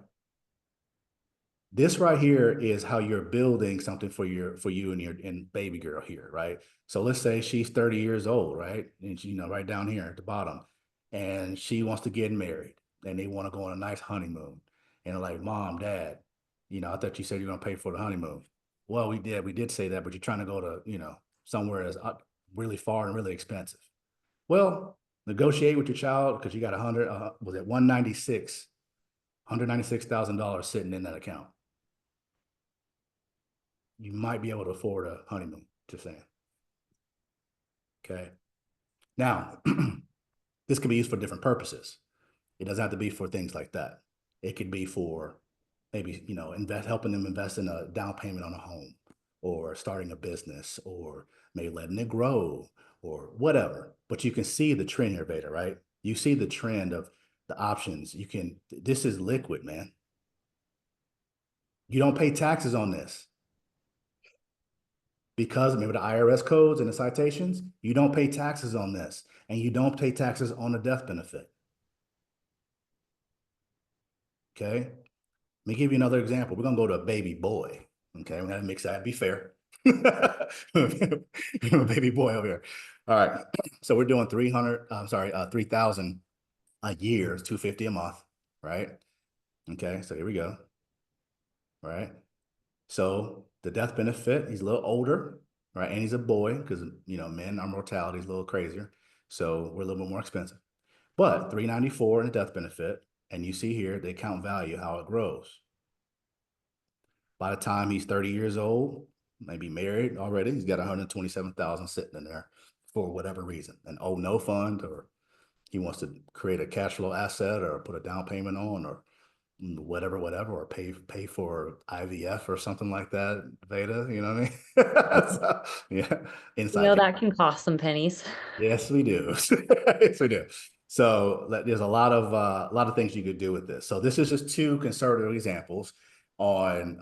[SPEAKER 2] This right here is how you're building something for you and your baby girl here, right? So let's say she's 30 years old, right? And she, right down here at the bottom, and she wants to get married, and they want to go on a nice honeymoon. And they're like, Mom, Dad, I thought you said you're gonna pay for the honeymoon. Well, we did say that, but you're trying to go to, somewhere that's really far and really expensive. Well, negotiate with your child because you got was it $196,000 sitting in that account. You might be able to afford a honeymoon, just saying. Okay. Now, this can be used for different purposes. It doesn't have to be for things like that. It could be for maybe, helping them invest in a down payment on a home, or starting a business, or maybe letting it grow, or whatever. But you can see the trend here, Veda, right? You see the trend of the options. This is liquid, man. You don't pay taxes on this. Because remember the IRS codes and the citations, you don't pay taxes on this, and you don't pay taxes on the death benefit. Okay. Let me give you another example. We're going to go to a baby boy. Okay. We're going to mix that, be fair. Baby boy over here. All right. So we're doing 3,000 a year, 250 a month. Right. Okay. So here we go. All right. So the death benefit, he's a little older, right? And he's a boy because, men, our mortality is a little crazier. So we're a little bit more expensive. But $394 in the death benefit. And you see here the account value, how it grows. By the time he's 30 years old, maybe married already, he's got 127,000 sitting in there for whatever reason. An no fund, or he wants to create a cash flow asset, or put a down payment on, or whatever, or pay for IVF or something like that, Veda, you know what I mean? So, yeah, inside.
[SPEAKER 1] That can cost some pennies.
[SPEAKER 2] Yes, we do. Yes, we do. So there's a lot of things you could do with this. So this is just two conservative examples on,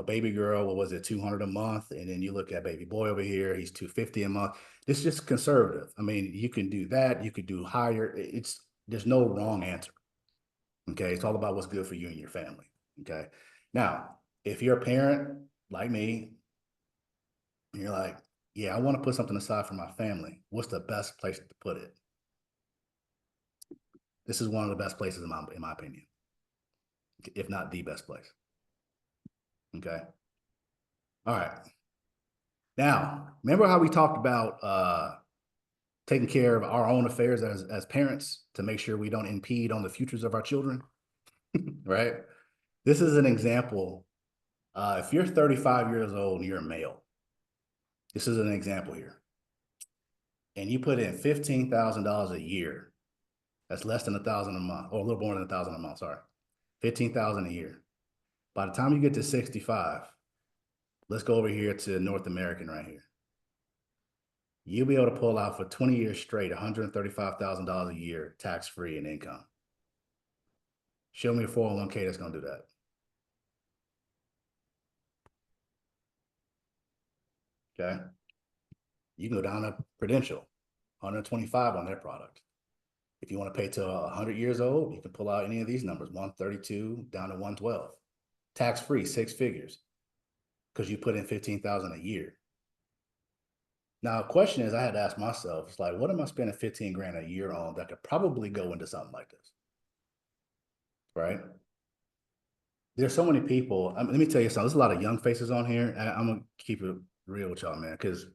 [SPEAKER 2] baby girl, what was it, 200 a month, and then you look at baby boy over here, he's 250 a month. This is just conservative. I mean, you can do that. You could do higher. There's no wrong answer. Okay. It's all about what's good for you and your family. Okay. Now, if you're a parent like me, and you're like, yeah, I want to put something aside for my family, what's the best place to put it? This is one of the best places in my opinion, if not the best place. Okay. All right. Now, remember how we talked about taking care of our own affairs as parents to make sure we don't impede on the futures of our children? Right? This is an example. If you're 35 years old and you're a male, this is an example here. And you put in $15,000 a year. That's less than $1,000 a month, or a little more than $1,000 a month, sorry. $15,000 a year. By the time you get to 65, let's go over here to North American right here. You'll be able to pull out for 20 years straight, $135,000 a year, tax-free in income. Show me a 401k that's going to do that. Okay. You can go down to Prudential, 125 on their product. If you want to pay till 100 years old, you can pull out any of these numbers, 132 down to 112. Tax-free, 6 figures, because you put in 15,000 a year. Now, the question is, I had to ask myself, it's like, what am I spending 15 grand a year on that could probably go into something like this? Right? There's so many people. Let me tell you something. There's a lot of young faces on here, and I'm gonna keep it real with y'all, man, because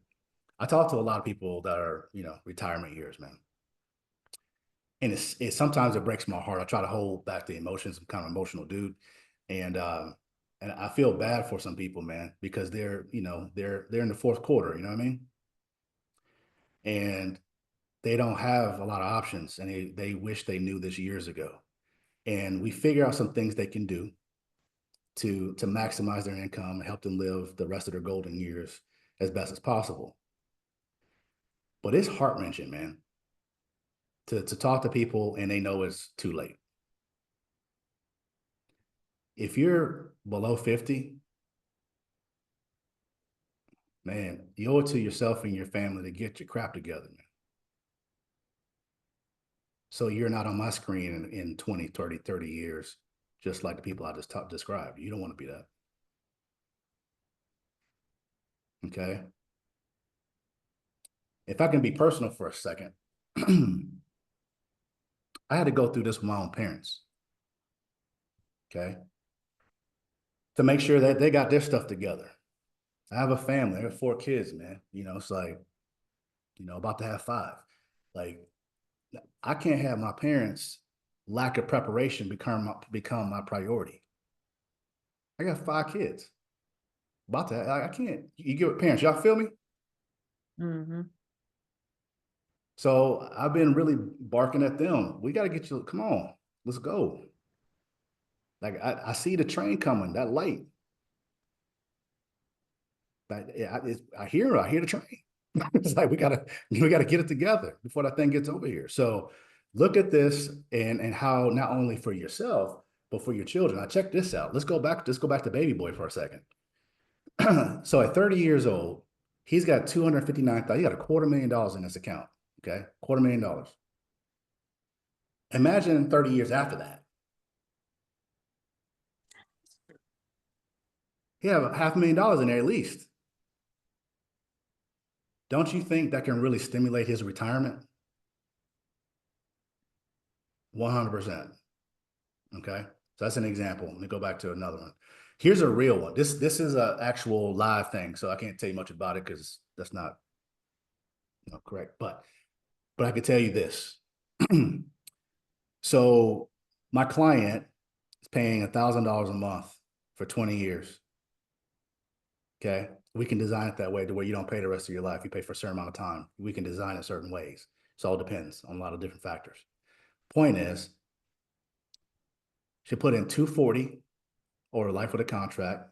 [SPEAKER 2] I talk to a lot of people that are, retirement years, man. And sometimes it breaks my heart. I try to hold back the emotions. I'm kind of an emotional dude. And And I feel bad for some people, man, because they're in the fourth quarter, you know what I mean? And they don't have a lot of options, and they wish they knew this years ago. And we figure out some things they can do to maximize their income and help them live the rest of their golden years as best as possible. But it's heart-wrenching, man, to talk to people and they know it's too late. If you're below 50, man, you owe it to yourself and your family to get your crap together, man. So you're not on my screen in 20, 30 years, just like the people I just described. You don't want to be that. Okay. If I can be personal for a second, I had to go through this with my own parents. Okay. To make sure that they got their stuff together. I have a family. I have 4 kids, man. It's like, about to have 5. Like, I can't have my parents' lack of preparation become my priority. I got 5 kids. About to, I can't. You get parents, y'all feel me?
[SPEAKER 1] Mm-hmm.
[SPEAKER 2] So I've been really barking at them. We got to get you. Come on, let's go. Like I see the train coming, that light. I hear the train. It's like we gotta get it together before that thing gets over here. So look at this and how not only for yourself but for your children. Now check this out. Let's go back to baby boy for a second. So at 30 years old, he's got 259,000. He got $250,000 in this account. Okay, $250,000. Imagine 30 years after that. He have $500,000 in there at least. Don't you think that can really stimulate his retirement? 100%. Okay. So that's an example. Let me go back to another one. Here's a real one. This is an actual live thing, so I can't tell you much about it because that's not correct. But I can tell you this. So my client is paying $1,000 a month for 20 years. Okay. We can design it that way to where you don't pay the rest of your life. You pay for a certain amount of time. We can design it certain ways. So it all depends on a lot of different factors. Point is, she put in 240 over life with a contract.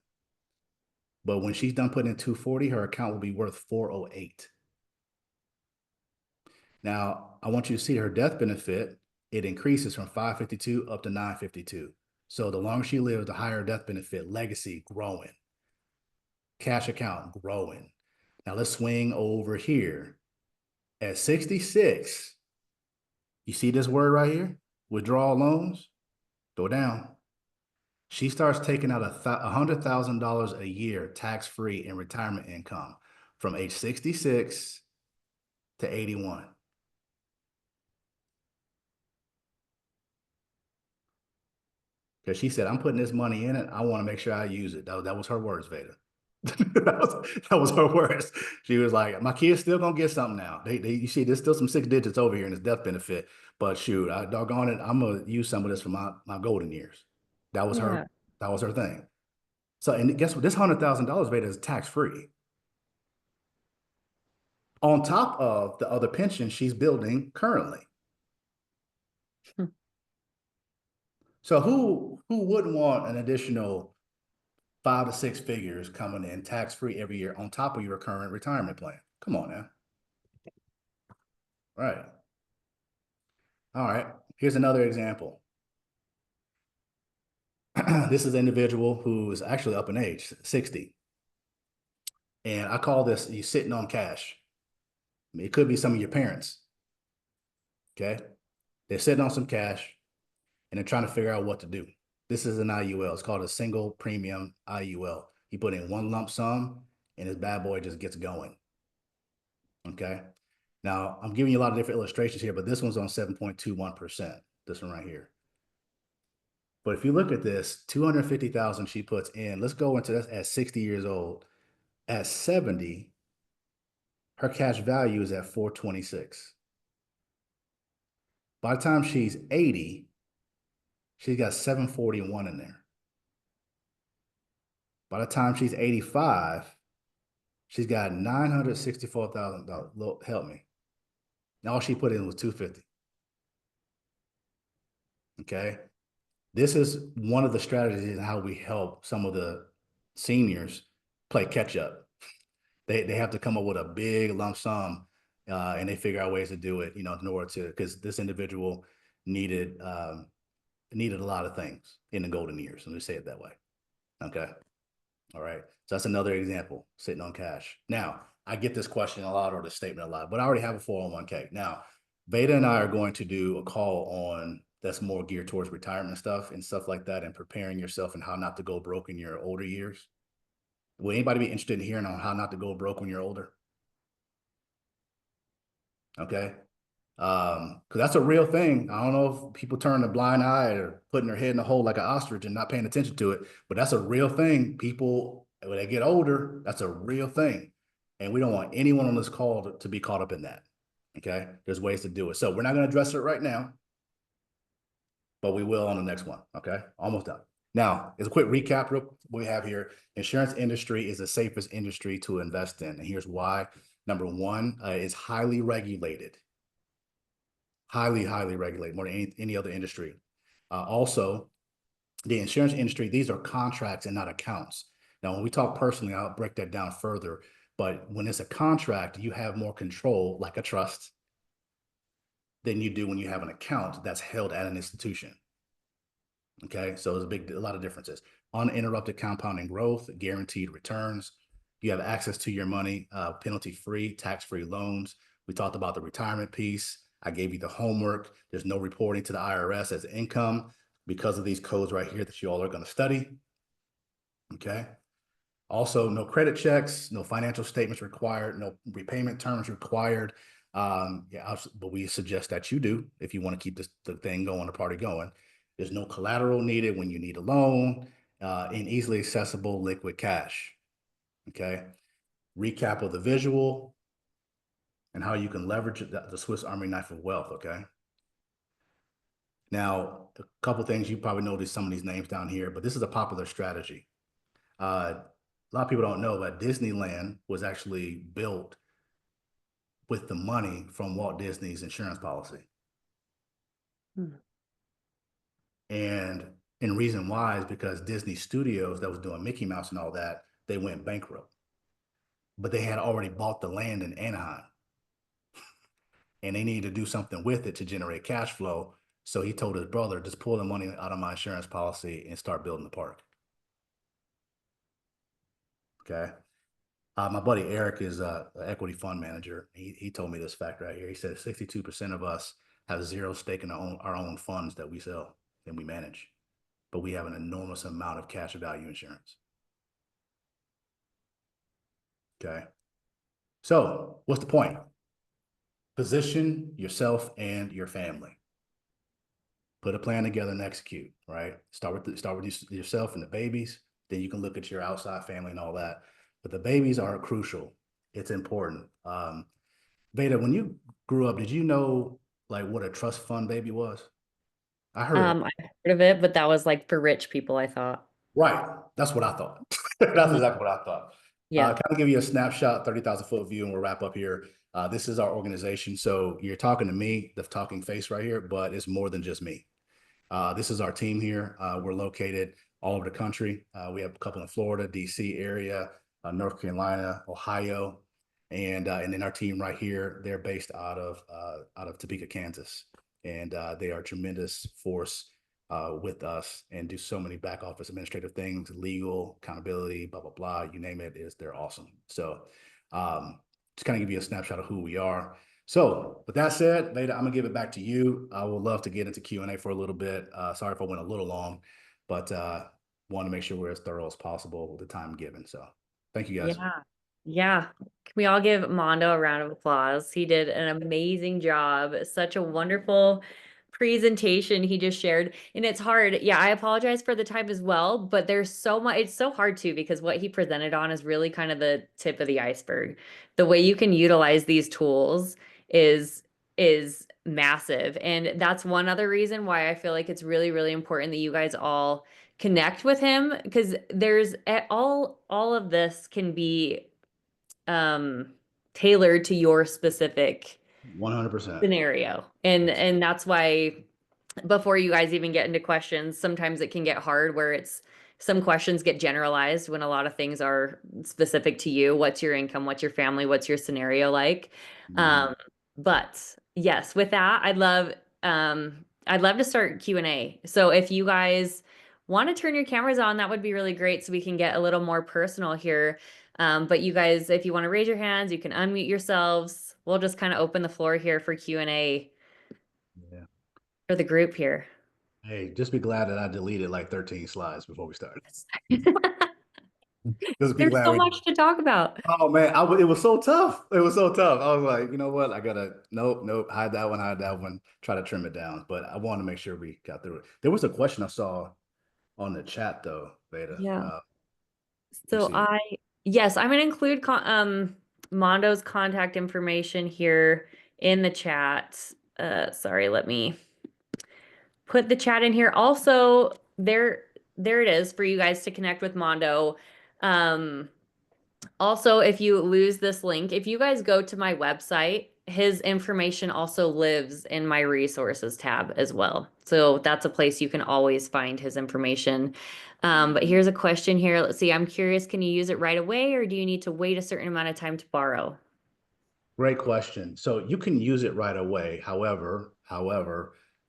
[SPEAKER 2] But when she's done putting in 240, her account will be worth 408. Now, I want you to see her death benefit. It increases from 552 up to 952. So the longer she lives, the higher death benefit, legacy growing, cash account growing. Now let's swing over here. At 66, you see this word right here? Withdrawal loans, go down. She starts taking out $100,000 a year tax-free in retirement income from age 66 to 81. Because she said, I'm putting this money in it. I want to make sure I use it. That was her words, Veda. that was her words. She was like, my kids still gonna get something now. You see, there's still some 6 digits over here in this death benefit. But shoot, doggone it, I'm gonna use some of this for my golden years. That was her.
[SPEAKER 1] Yeah.
[SPEAKER 2] That was her thing. So, and guess what? This $100,000, Veda, is tax free. On top of the other pension she's building currently. So who wouldn't want an additional 5 to 6 figures coming in tax free every year on top of your current retirement plan? Come on now. Right. All right. Here's another example. This is an individual who is actually up in age, 60. And I call this you sitting on cash. I mean, it could be some of your parents. Okay. They're sitting on some cash and they're trying to figure out what to do. This is an IUL. It's called a single premium IUL. You put in one lump sum and this bad boy just gets going. Okay. Now, I'm giving you a lot of different illustrations here, but this one's on 7.21%, this one right here. But if you look at this, 250,000 she puts in, let's go into this at 60 years old. At 70, her cash value is at 426. By the time she's 80, she's got 741 in there. By the time she's 85, she's got $964,000. Help me. And all she put in was 250. Okay. This is one of the strategies in how we help some of the seniors play catch up. They have to come up with a big lump sum, and they figure out ways to do it, in order to, because this individual needed needed a lot of things in the golden years. Let me say it that way. Okay. All right. So that's another example, sitting on cash. Now, I get this question a lot or this statement a lot, but I already have a 401k. Now, Veda and I are going to do a call on that's more geared towards retirement stuff and stuff like that, and preparing yourself and how not to go broke in your older years. Will anybody be interested in hearing on how not to go broke when you're older? Okay. Because that's a real thing. I don't know if people turn a blind eye or putting their head in a hole like an ostrich and not paying attention to it, but that's a real thing. People, when they get older, that's a real thing. And we don't want anyone on this call to be caught up in that. Okay. There's ways to do it. So we're not going to address it right now, but we will on the next one. Okay. Almost done. Now, as a quick recap, we have here, insurance industry is the safest industry to invest in. And here's why. Number one, it's highly regulated. Highly, highly regulated, more than any other industry. Also, the insurance industry, these are contracts and not accounts. Now, when we talk personally, I'll break that down further. But when it's a contract, you have more control, like a trust, than you do when you have an account that's held at an institution. Okay, so there's a lot of differences. Uninterrupted compounding growth, guaranteed returns. You have access to your money, penalty-free, tax-free loans. We talked about the retirement piece. I gave you the homework. There's no reporting to the IRS as income because of these codes right here that you all are going to study. Okay. Also, no credit checks, no financial statements required, no repayment terms required. But we suggest that you do if you want to keep the thing going, the party going. There's no collateral needed when you need a loan, and easily accessible liquid cash. Okay. Recap of the visual and how you can leverage the Swiss Army knife of wealth. Okay. Now, a couple things you probably noticed some of these names down here, but this is a popular strategy. A lot of people don't know that Disneyland was actually built with the money from Walt Disney's insurance policy. And reason why is because Disney Studios that was doing Mickey Mouse and all that, they went bankrupt. But they had already bought the land in Anaheim. And they needed to do something with it to generate cash flow. So he told his brother, just pull the money out of my insurance policy and start building the park. Okay. My buddy Eric is an equity fund manager. He told me this fact right here. He said 62% of us have zero stake in our own funds that we sell and we manage, but we have an enormous amount of cash value insurance. Okay. So what's the point? Position yourself and your family. Put a plan together and execute, right? Start with yourself and the babies. Then you can look at your outside family and all that. But the babies are crucial. It's important. Veda, when you grew up, did you know like what a trust fund baby was? I heard of it.
[SPEAKER 1] I heard of it, but that was like for rich people, I thought.
[SPEAKER 2] Right. That's what I thought. That's
[SPEAKER 1] Mhm.
[SPEAKER 2] exactly what I thought.
[SPEAKER 1] Yeah.
[SPEAKER 2] Kind of give you a snapshot, 30,000-foot view, and we'll wrap up here. This is our organization. So you're talking to me, the talking face right here, but it's more than just me. This is our team here. We're located all over the country. We have a couple in Florida, DC area, North Carolina, Ohio, and then our team right here. They're based out of Topeka, Kansas, and they are a tremendous force with us and do so many back office administrative things, legal, accountability, blah blah blah. You name it, they're awesome. So just kind of give you a snapshot of who we are. So with that said, Veda, I'm gonna give it back to you. I would love to get into Q&A for a little bit. Sorry if I went a little long, but want to make sure we're as thorough as possible with the time given. So thank you guys.
[SPEAKER 1] Yeah. Yeah. Can we all give Mondo a round of applause? He did an amazing job. Such a wonderful presentation he just shared. And it's hard. Yeah, I apologize for the time as well, but there's so much, it's so hard too, because what he presented on is really kind of the tip of the iceberg. The way you can utilize these tools is massive. And that's one other reason why I feel like it's really, really important that you guys all connect with him, because there's all of this can be um tailored to your specific
[SPEAKER 2] 100%.
[SPEAKER 1] scenario. And that's why before you guys even get into questions, sometimes it can get hard where it's some questions get generalized when a lot of things are specific to you. What's your income? What's your family? What's your scenario like?
[SPEAKER 2] Mhm.
[SPEAKER 1] Um, but yes, with that, I'd love to start Q&A. So if you guys want to turn your cameras on, that would be really great so we can get a little more personal here. But you guys, if you want to raise your hands, you can unmute yourselves. We'll just kind of open the floor here for Q&A
[SPEAKER 2] Yeah.
[SPEAKER 1] for the group here.
[SPEAKER 2] Hey, just be glad that I deleted like 13 slides before we started. Just be
[SPEAKER 1] There's
[SPEAKER 2] glad
[SPEAKER 1] so
[SPEAKER 2] we.
[SPEAKER 1] much to talk about.
[SPEAKER 2] Oh man, it was so tough. It was so tough. I was like, you know what? I gotta nope, hide that one, try to trim it down. But I want to make sure we got through it. There was a question I saw on the chat though, Veda.
[SPEAKER 1] Yeah.
[SPEAKER 2] Let me
[SPEAKER 1] So
[SPEAKER 2] see.
[SPEAKER 1] yes, I'm gonna include Mondo's contact information here in the chat. Sorry, let me put the chat in here. Also, there it is for you guys to connect with Mondo. Um, Also, if you lose this link, if you guys go to my website, his information also lives in my resources tab as well. So that's a place you can always find his information. But here's a question here. Let's see. I'm curious, can you use it right away or do you need to wait a certain amount of time to borrow?
[SPEAKER 2] Great question. So you can use it right away. However,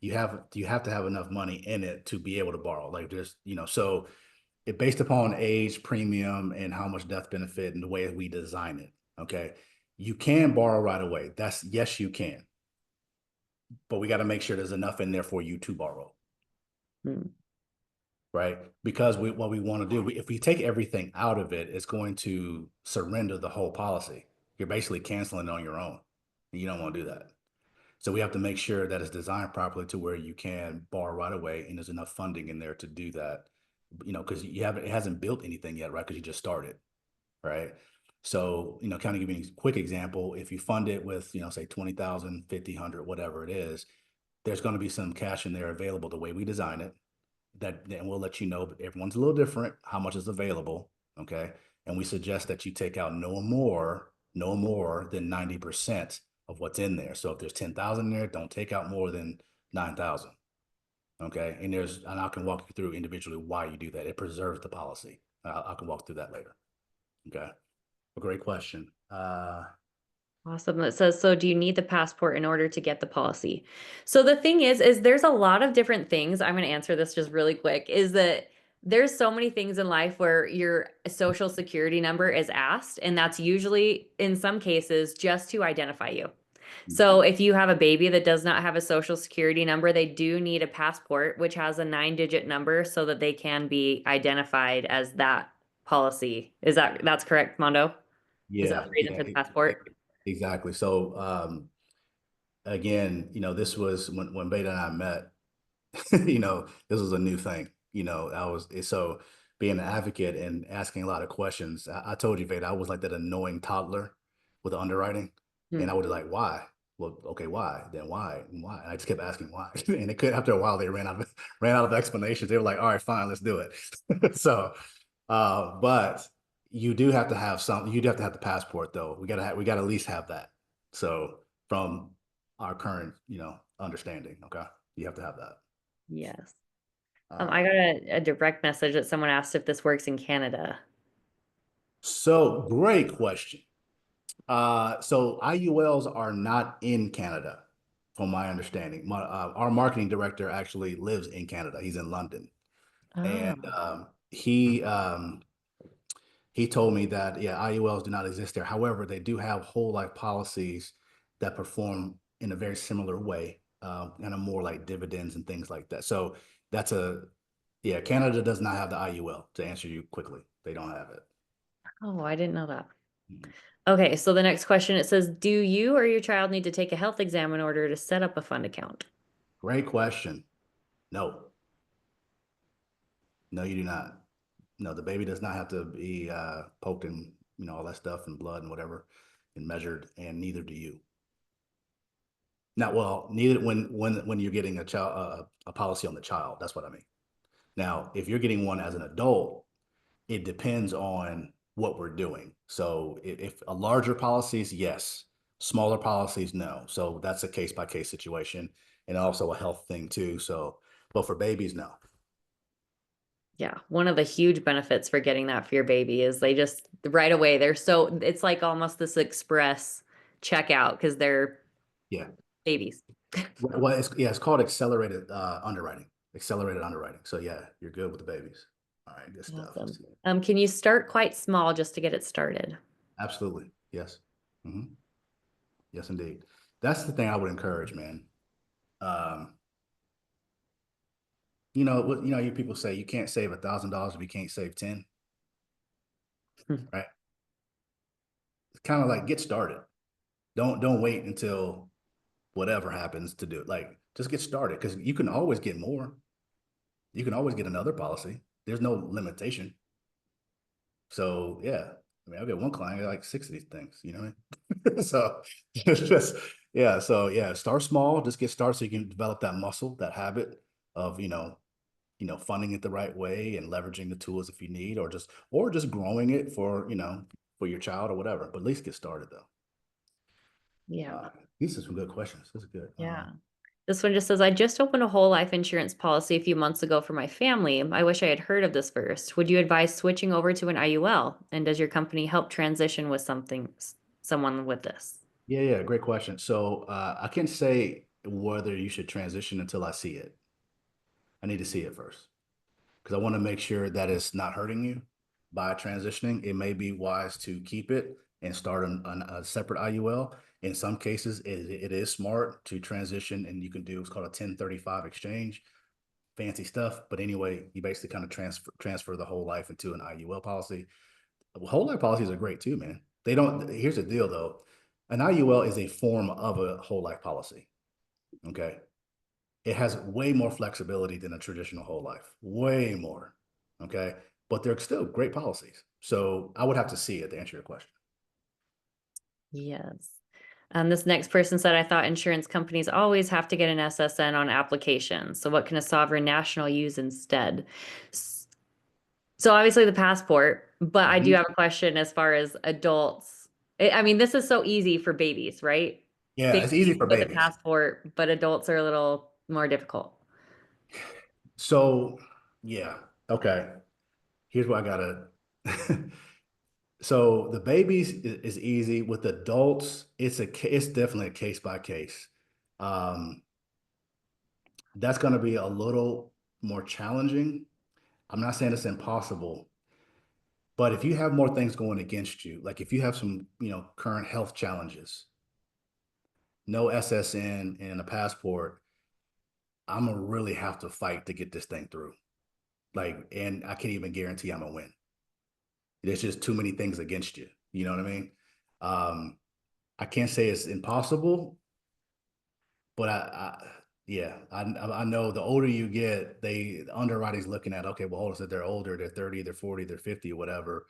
[SPEAKER 2] you have to have enough money in it to be able to borrow. Like just, so it based upon age, premium, and how much death benefit and the way we design it. Okay. You can borrow right away. That's yes, you can, but we got to make sure there's enough in there for you to borrow,
[SPEAKER 1] Hmm.
[SPEAKER 2] right? Because what we want to do, if we take everything out of it, it's going to surrender the whole policy. You're basically canceling it on your own. And you don't want to do that. So we have to make sure that it's designed properly to where you can borrow right away and there's enough funding in there to do that. Because it hasn't built anything yet, right? Because you just started, right? So, kind of give you a quick example. If you fund it with, say 20,000, 50, 100, whatever it is, there's going to be some cash in there available the way we design it. That then we'll let you know, but everyone's a little different, how much is available. Okay. And we suggest that you take out no more than 90% of what's in there. So if there's 10,000 in there, don't take out more than 9,000. Okay. And I can walk you through individually why you do that. It preserves the policy. I can walk through that later. Okay. A great question.
[SPEAKER 1] Awesome. It says, so do you need the passport in order to get the policy? So the thing is there's a lot of different things. I'm going to answer this just really quick, is that there's so many things in life where your social security number is asked, and that's usually in some cases just to identify you. So if you have a baby that does not have a social security number, they do need a passport, which has a 9-digit number so that they can be identified as that policy. That's correct, Mondo? Is that
[SPEAKER 2] Yeah,
[SPEAKER 1] the reason
[SPEAKER 2] yeah,
[SPEAKER 1] for the passport?
[SPEAKER 2] exactly. So again, this was when Beta and I met. This was a new thing. I was so being an advocate and asking a lot of questions. I told you, Veda, I was like that annoying toddler with the underwriting,
[SPEAKER 1] Hmm.
[SPEAKER 2] and I would be like, why? Well, okay, why? Then why? And why? And I just kept asking why, and it could after a while they ran out of explanations. They were like, all right, fine, let's do it. So, but you do have to have something. You do have to have the passport, though. We gotta at least have that. So from our current, understanding, okay, you have to have that.
[SPEAKER 1] Yes. I got
[SPEAKER 2] Um,
[SPEAKER 1] a direct message that someone asked if this works in Canada.
[SPEAKER 2] so great question. So IULs are not in Canada, from my understanding. Our marketing director actually lives in Canada. He's in London, and
[SPEAKER 1] Oh,
[SPEAKER 2] he told me that yeah, IULs do not exist there. However, they do have whole life policies that perform in a very similar way, and are more like dividends and things like that. So that's yeah, Canada does not have the IUL. To answer you quickly, they don't have it.
[SPEAKER 1] oh, I didn't know that.
[SPEAKER 2] Mhm.
[SPEAKER 1] Okay, so the next question, it says, do you or your child need to take a health exam in order to set up a fund account?
[SPEAKER 2] Great question. No, no, you do not. No, the baby does not have to be poked and all that stuff and blood and whatever and measured, and neither do you. Now, well, neither when you're getting a child a policy on the child, that's what I mean. Now, if you're getting one as an adult, it depends on what we're doing. So if a larger policies, yes. Smaller policies, no. So that's a case by case situation and also a health thing too. So, but for babies, no.
[SPEAKER 1] Yeah, one of the huge benefits for getting that for your baby is they just right away it's like almost this express checkout because they're
[SPEAKER 2] Yeah.
[SPEAKER 1] babies.
[SPEAKER 2] Well, it's called accelerated underwriting. Accelerated underwriting. So yeah, you're good with the babies. All right, good stuff. Let's
[SPEAKER 1] Awesome.
[SPEAKER 2] see.
[SPEAKER 1] Can you start quite small just to get it started?
[SPEAKER 2] Absolutely. Yes. Yes, indeed. That's the thing I would encourage, man. Um, you people say you can't save $1,000 if you can't save 10, right? It's kind of like get started. Don't wait until whatever happens to do it. Like just get started because you can always get more. You can always get another policy. There's no limitation. So yeah, I mean, I've got one client like 6 of these things, you know what I mean? So it's just yeah, so yeah, start small, just get started so you can develop that muscle, that habit of funding it the right way and leveraging the tools if you need, or just growing it for your child or whatever. But at least get started though.
[SPEAKER 1] Yeah.
[SPEAKER 2] Uh, these are some good questions. This is good.
[SPEAKER 1] Yeah. This one just says, I just opened a whole life insurance policy a few months ago for my family. I wish I had heard of this first. Would you advise switching over to an IUL? And does your company help transition with someone with this?
[SPEAKER 2] Yeah, great question. So I can't say whether you should transition until I see it. I need to see it first because I want to make sure that it's not hurting you by transitioning. It may be wise to keep it and start a separate IUL. In some cases, it is smart to transition, and you can do what's called a 1035 exchange. Fancy stuff, but anyway, you basically kind of transfer the whole life into an IUL policy. Whole life policies are great too, man. They don't. Here's the deal, though. An IUL is a form of a whole life policy. Okay, it has way more flexibility than a traditional whole life, way more. Okay. But they're still great policies. So I would have to see it to answer your question.
[SPEAKER 1] Yes. This next person said, I thought insurance companies always have to get an SSN on applications. So what can a sovereign national use instead? So obviously the passport, but I do
[SPEAKER 2] Mhm.
[SPEAKER 1] have a question as far as adults. I mean, this is so easy for babies, right?
[SPEAKER 2] Yeah, it's easy
[SPEAKER 1] Babies
[SPEAKER 2] for
[SPEAKER 1] with a
[SPEAKER 2] babies.
[SPEAKER 1] passport, but adults are a little more difficult.
[SPEAKER 2] So, yeah. Okay. Here's what I gotta. So the babies is easy. With adults, it's definitely a case by case. Um, that's going to be a little more challenging. I'm not saying it's impossible, but if you have more things going against you, like if you have some, current health challenges, no SSN and a passport, I'm gonna really have to fight to get this thing through. Like, and I can't even guarantee I'm gonna win. There's just too many things against you. You know what I mean? Um, I can't say it's impossible, but I know the older you get, the underwriting's looking at, okay, well, hold on, so they're older, they're 30, they're 40, they're 50, or whatever.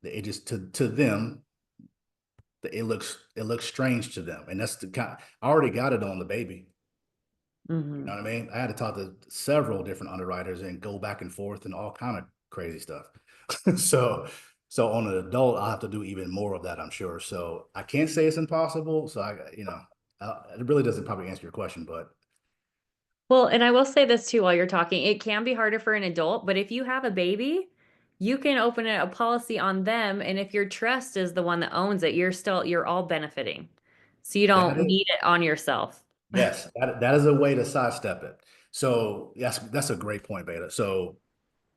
[SPEAKER 2] It just to them, it looks strange to them, and that's the kind. I already got it on the baby. You know
[SPEAKER 1] Hmm.
[SPEAKER 2] what I mean? I had to talk to several different underwriters and go back and forth and all kind of crazy stuff. so so on an adult, I'll have to do even more of that, I'm sure. So I can't say it's impossible. So it really doesn't probably answer your question, but
[SPEAKER 1] Well, and I will say this too while you're talking, it can be harder for an adult, but if you have a baby, you can open a policy on them. And if your trust is the one that owns it, you're all benefiting. So you
[SPEAKER 2] that
[SPEAKER 1] don't
[SPEAKER 2] is
[SPEAKER 1] need it on yourself.
[SPEAKER 2] yes, that is a way to sidestep it. So that's a great point, Beta. So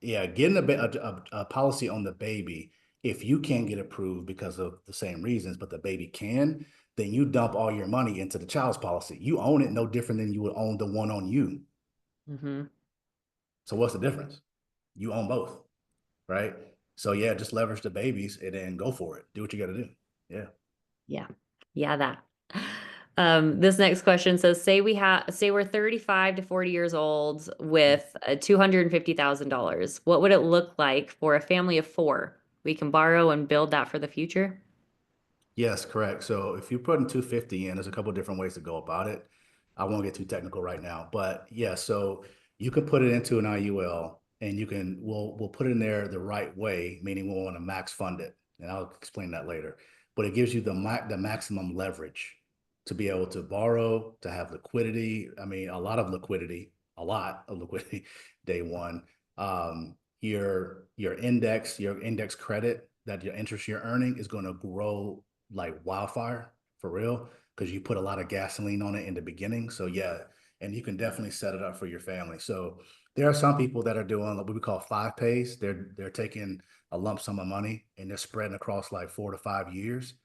[SPEAKER 2] yeah, getting a policy on the baby, if you can't get approved because of the same reasons, but the baby can, then you dump all your money into the child's policy. You own it no different than you would own the one on you.
[SPEAKER 1] Hmm.
[SPEAKER 2] So what's the difference? You own both, right? So yeah, just leverage the babies and then go for it. Do what you got to do. Yeah.
[SPEAKER 1] Yeah. Yeah, that. This next question says, say we're 35 to 40 years old with $250,000. What would it look like for a family of four? We can borrow and build that for the future.
[SPEAKER 2] Yes, correct. So if you're putting 250 in, there's a couple of different ways to go about it. I won't get too technical right now, but yeah, so you can put it into an IUL and we'll put it in there the right way, meaning we'll want to max fund it. And I'll explain that later. But it gives you the maximum leverage to be able to borrow, to have liquidity. I mean, a lot of liquidity day one. Your index credit that your interest you're earning is going to grow like wildfire for real because you put a lot of gasoline on it in the beginning. So yeah, and you can definitely set it up for your family. So there are some people that are doing what we call 5 pays. They're taking a lump sum of money and they're spreading across like 4 to 5 years.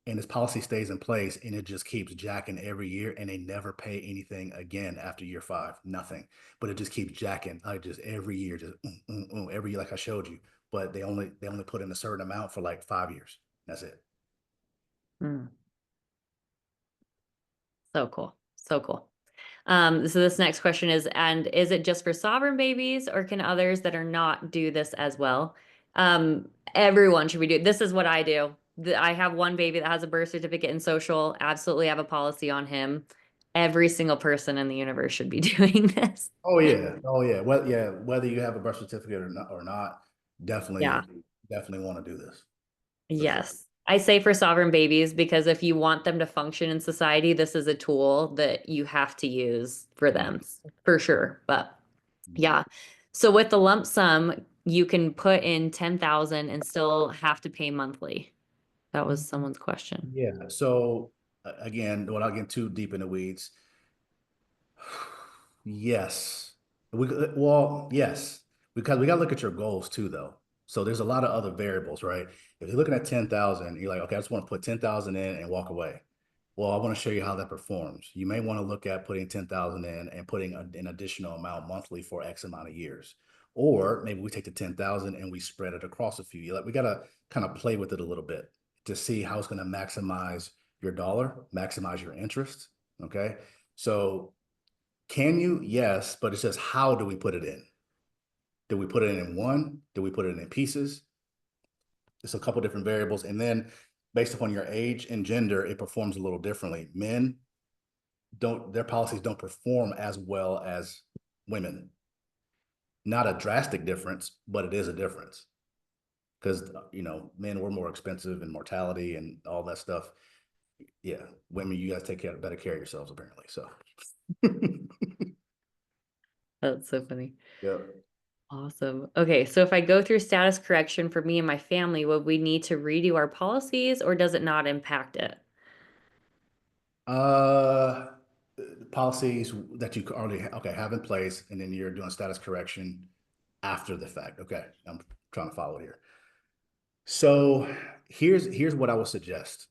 [SPEAKER 2] And this policy stays in place and it just keeps jacking every year and they never pay anything again after year 5, nothing. But it just keeps jacking like just every year, just every year, like I showed you. But they only put in a certain amount for like 5 years. That's it.
[SPEAKER 1] Mm, so cool. So cool. So this next question is, and is it just for sovereign babies or can others that are not do this as well? Everyone should be doing, this is what I do. I have one baby that has a birth certificate and social, absolutely have a policy on him. Every single person in the universe should be doing this.
[SPEAKER 2] Oh yeah. Oh yeah. Well, yeah. Whether you have a birth certificate or not,
[SPEAKER 1] Yeah.
[SPEAKER 2] definitely want to do this for sure.
[SPEAKER 1] Yes. I say for sovereign babies because if you want them to function in society, this is a tool that you have to use for
[SPEAKER 2] Mhm.
[SPEAKER 1] them for sure. But
[SPEAKER 2] Mhm.
[SPEAKER 1] yeah. So with the lump sum, you can put in 10,000 and still have to pay monthly. That was someone's question.
[SPEAKER 2] Yeah. So again, without getting too deep in the weeds, yes. Yes, because we got to look at your goals too, though. So there's a lot of other variables, right? If you're looking at 10,000, you're like, okay, I just want to put 10,000 in and walk away. Well, I want to show you how that performs. You may want to look at putting 10,000 in and putting an additional amount monthly for X amount of years. Or maybe we take the 10,000 and we spread it across a few years. Like we got to kind of play with it a little bit to see how it's going to maximize your dollar, maximize your interest. Okay. So can you? Yes, but it's just how do we put it in? Do we put it in one? Do we put it in pieces? It's a couple different variables. And then based upon your age and gender, it performs a little differently. Men don't, their policies don't perform as well as women. Not a drastic difference, but it is a difference because, men were more expensive in mortality and all that stuff. Yeah. Women, you guys take better care of yourselves apparently. So,
[SPEAKER 1] That's so funny.
[SPEAKER 2] yeah.
[SPEAKER 1] Awesome. Okay, so if I go through status correction for me and my family, would we need to redo our policies or does it not impact it?
[SPEAKER 2] Uh, Policies that you already okay have in place, and then you're doing status correction after the fact. Okay, I'm trying to follow here. So here's what I would suggest.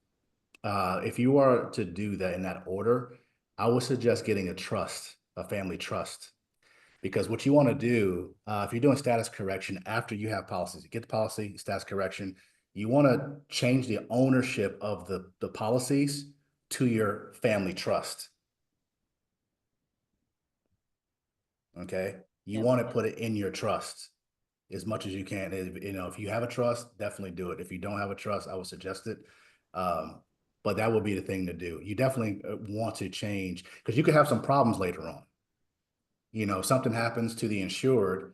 [SPEAKER 2] If you are to do that in that order, I would suggest getting a family trust, because what you want to do, if you're doing status correction after you have policies, you get the policy, status correction, you want to change the ownership of the policies to your family trust. Okay. You
[SPEAKER 1] Yep.
[SPEAKER 2] want to put it in your trust as much as you can. If you have a trust, definitely do it. If you don't have a trust, I would suggest it. Um, but that would be the thing to do. You definitely want to change because you could have some problems later on. Something happens to the insured,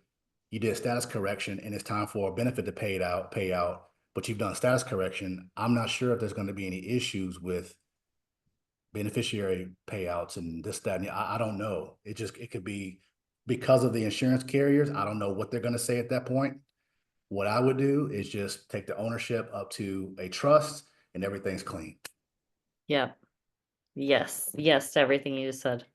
[SPEAKER 2] you did status correction and it's time for a benefit to pay out, but you've done status correction. I'm not sure if there's going to be any issues with beneficiary payouts and this, that, and I don't know. It could be because of the insurance carriers. I don't know what they're going to say at that point. What I would do is just take the ownership up to a trust and everything's clean.
[SPEAKER 1] Yep. Yes. Yes to everything you just said.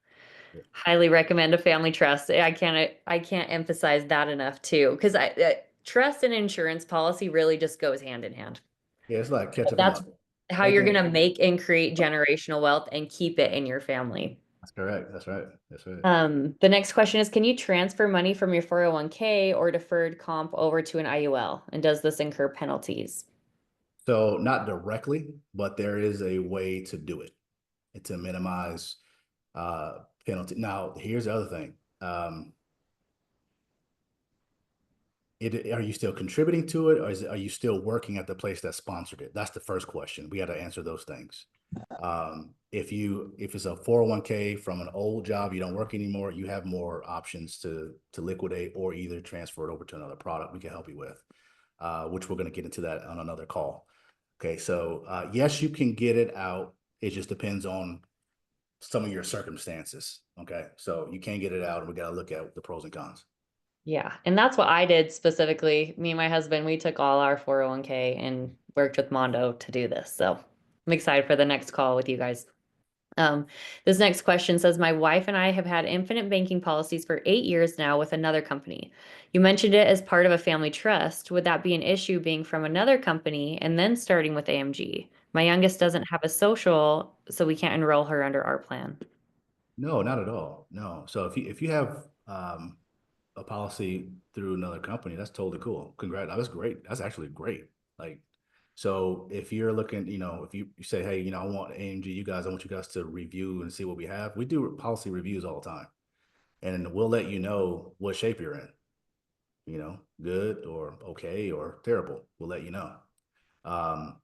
[SPEAKER 1] Highly recommend a family trust. I can't emphasize that enough too, because trust and insurance policy really just goes hand in hand.
[SPEAKER 2] Yeah, it's like catch up a
[SPEAKER 1] That's
[SPEAKER 2] month.
[SPEAKER 1] how
[SPEAKER 2] Same
[SPEAKER 1] you're
[SPEAKER 2] thing.
[SPEAKER 1] gonna make and create generational wealth and keep it in your family.
[SPEAKER 2] That's correct. That's right. That's right.
[SPEAKER 1] The next question is, can you transfer money from your 401k or deferred comp over to an IUL? And does this incur penalties?
[SPEAKER 2] So not directly, but there is a way to do it to minimize penalty. Now, here's the other thing. Are you still contributing to it, or are you still working at the place that sponsored it? That's the first question. We got to answer those things. If it's a 401k from an old job, you don't work anymore, you have more options to liquidate or either transfer it over to another product we can help you with, which we're going to get into that on another call. Okay, so yes, you can get it out. It just depends on some of your circumstances. Okay, so you can get it out, and we got to look at the pros and cons.
[SPEAKER 1] Yeah. And that's what I did specifically. Me and my husband, we took all our 401k and worked with Mondo to do this. So I'm excited for the next call with you guys. This next question says, my wife and I have had infinite banking policies for 8 years now with another company. You mentioned it as part of a family trust. Would that be an issue being from another company and then starting with AMG? My youngest doesn't have a social, so we can't enroll her under our plan.
[SPEAKER 2] No, not at all. No. So if you have a policy through another company, that's totally cool. Congrats. That's great. That's actually great. Like, so if you're looking, if you say, hey, I want AMG, I want you guys to review and see what we have. We do policy reviews all the time, and we'll let you know what shape you're in, good or okay or terrible. We'll let you know. Um,